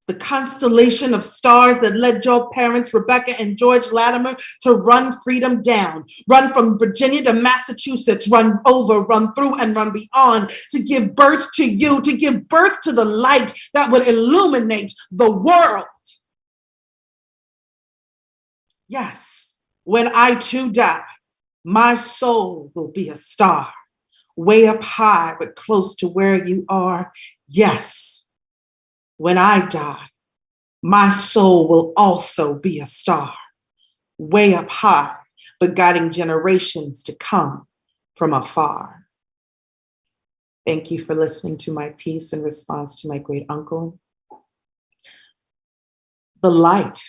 The constellation of stars that led your parents, Rebecca and George Latimer, to run freedom down, run from Virginia to Massachusetts, run over, run through, and run beyond, to give birth to you, to give birth to the light that would illuminate the world. Yes, when I too die, my soul will be a star, way up high, but close to where you are. Yes. When I die, my soul will also be a star, way up high, but guiding generations to come from afar. Thank you for listening to my piece in response to my great uncle. The light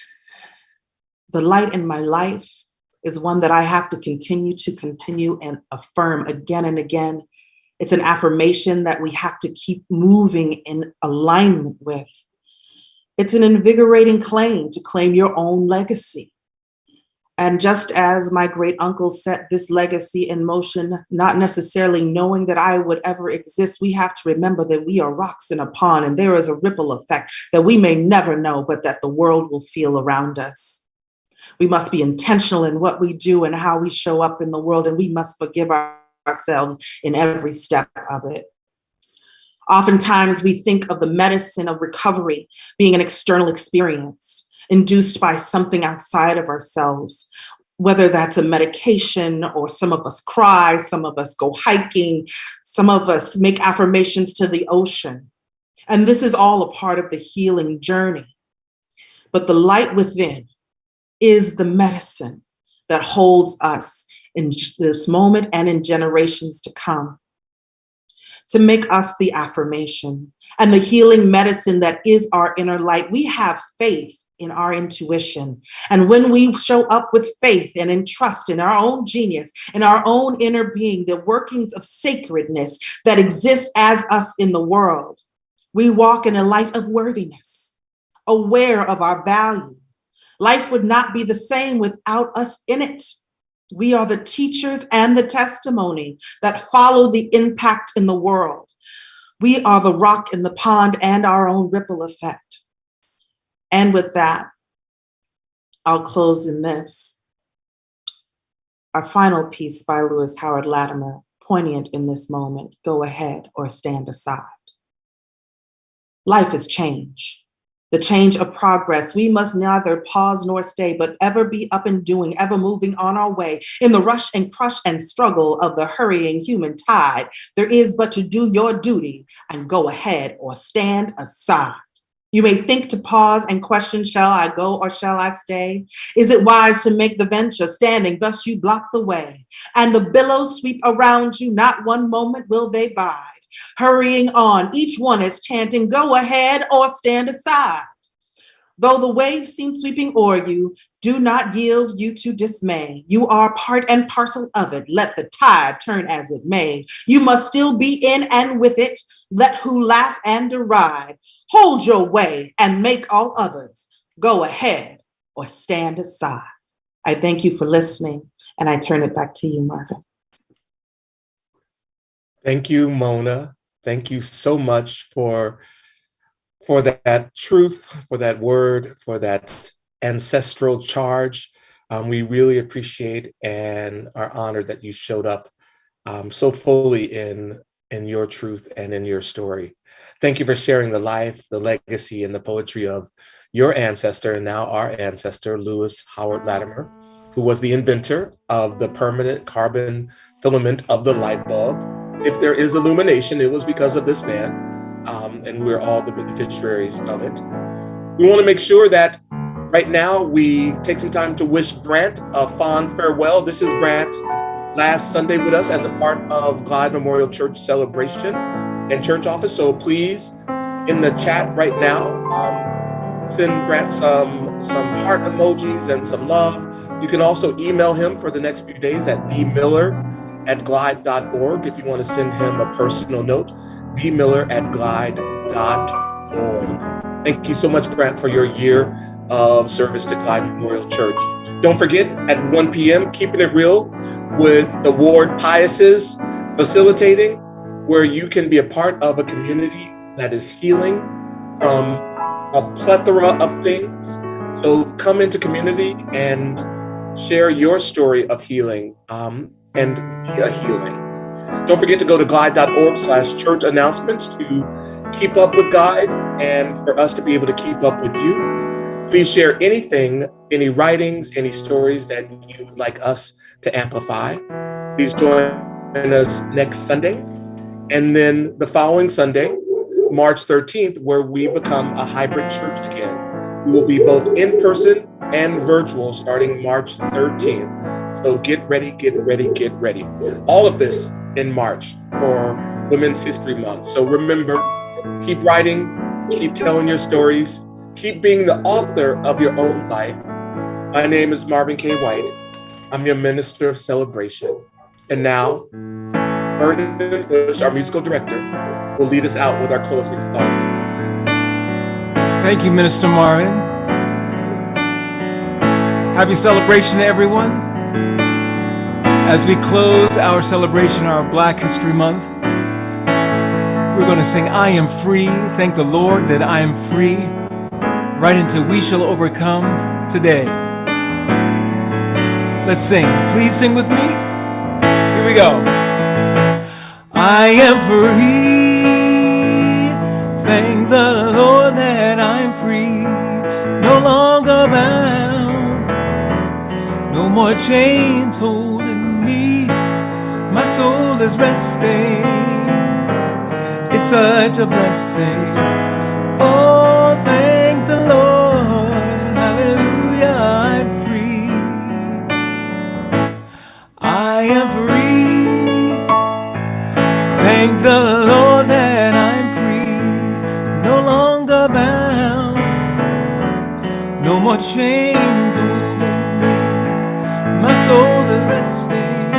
in my life is one that I have to continue and affirm again and again. It's an affirmation that we have to keep moving in alignment with. It's an invigorating claim to claim your own legacy. And just as my great uncle set this legacy in motion, not necessarily knowing that I would ever exist, we have to remember that we are rocks in a pond and there is a ripple effect that we may never know, but that the world will feel around us. We must be intentional in what we do and how we show up in the world, and we must forgive ourselves in every step of it. Oftentimes, we think of the medicine of recovery being an external experience induced by something outside of ourselves, whether that's a medication, or some of us cry, some of us go hiking, some of us make affirmations to the ocean. And this is all a part of the healing journey. But the light within is the medicine that holds us in this moment and in generations to come, to make us the affirmation and the healing medicine that is our inner light. We have faith in our intuition. And when we show up with faith and in trust in our own genius, in our own inner being, the workings of sacredness that exists as us in the world, we walk in a light of worthiness, aware of our value. Life would not be the same without us in it. We are the teachers and the testimony that follow the impact in the world. We are the rock in the pond and our own ripple effect. And with that, I'll close in this. Our final piece by Lewis Howard Latimer, poignant in this moment, Go Ahead or Stand Aside. Life is change. The change of progress. We must neither pause nor stay, but ever be up and doing, ever moving on our way. In the rush and crush and struggle of the hurrying human tide, there is but to do your duty and go ahead or stand aside. You may think to pause and question, shall I go or shall I stay? Is it wise to make the venture standing, thus you block the way? And the billows sweep around you, not one moment will they bide. Hurrying on, each one is chanting, go ahead or stand aside. Though the waves seem sweeping o'er you, do not yield you to dismay. You are part and parcel of it. Let the tide turn as it may. You must still be in and with it. Let who laugh and deride. Hold your way and make all others go ahead or stand aside. I thank you for listening, and I turn it back to you, Margaret. Thank you, Mona. Thank you so much for that truth, for that word, for that ancestral charge. We really appreciate and are honored that you showed up so fully in your truth and in your story. Thank you for sharing the life, the legacy, and the poetry of your ancestor, and now our ancestor, Lewis Howard Latimer, who was the inventor of the permanent carbon filament of the light bulb. If there is illumination, it was because of this man, and we're all the beneficiaries of it. We want to make sure that right now we take some time to wish Brant a fond farewell. This is Brant's last Sunday with us as a part of Glide Memorial Church celebration and church office. So please, in the chat right now, send Brant some heart emojis and some love. You can also email him for the next few days at bmiller@glide.org if you want to send him a personal note, bmiller@glide.org. Thank you so much, Brant, for your year of service to Glide Memorial Church. Don't forget, at 1 p.m., Keeping It Real with the Ward Piuses facilitating, where you can be a part of a community that is healing from a plethora of things. So come into community and share your story of healing and be a healing. Don't forget to go to glide.org/church announcements to keep up with Glide and for us to be able to keep up with you. Please share anything, any writings, any stories that you would like us to amplify. Please join us next Sunday. And then the following Sunday, March 13th, where we become a hybrid church again. We will be both in person and virtual starting March 13th. So get ready, get ready, get ready. All of this in March for Women's History Month. So remember, keep writing, keep telling your stories, keep being the author of your own life. My name is Marvin K. White. I'm your Minister of Celebration. And now, Vernon Bush, our musical director, will lead us out with our closing song. Thank you, Minister Marvin. Happy celebration, everyone. As we close our celebration, our Black History Month, we're going to sing I Am Free. Thank the Lord that I am free. Right into We Shall Overcome today. Let's sing. Please sing with me. Here we go. I am free. Thank the Lord that I'm free. No longer bound. No more chains holding me. My soul is resting. It's such a blessing. Oh, thank the Lord. Hallelujah, I'm free. I am free. Thank the Lord that I'm free. No longer bound. No more chains holding me. My soul is resting.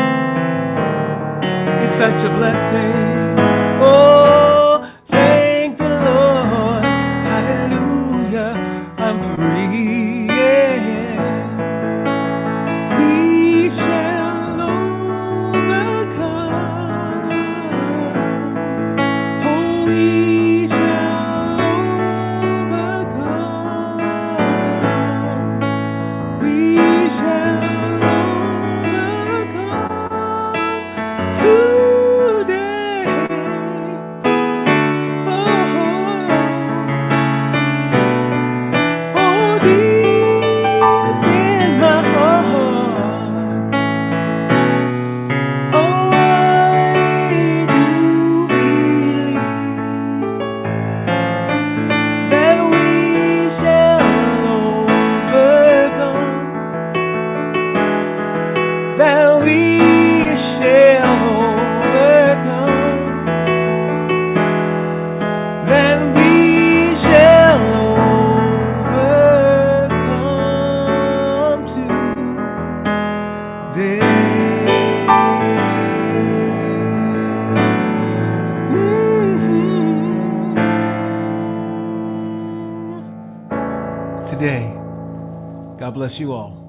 It's such a blessing. Oh, thank the Lord. Hallelujah. I'm free. Yeah. We shall overcome. Oh, we shall overcome. We shall overcome today. Oh, deep in my heart, oh, I do believe that we shall overcome, that we shall overcome, that we shall overcome today. Today. God bless you all.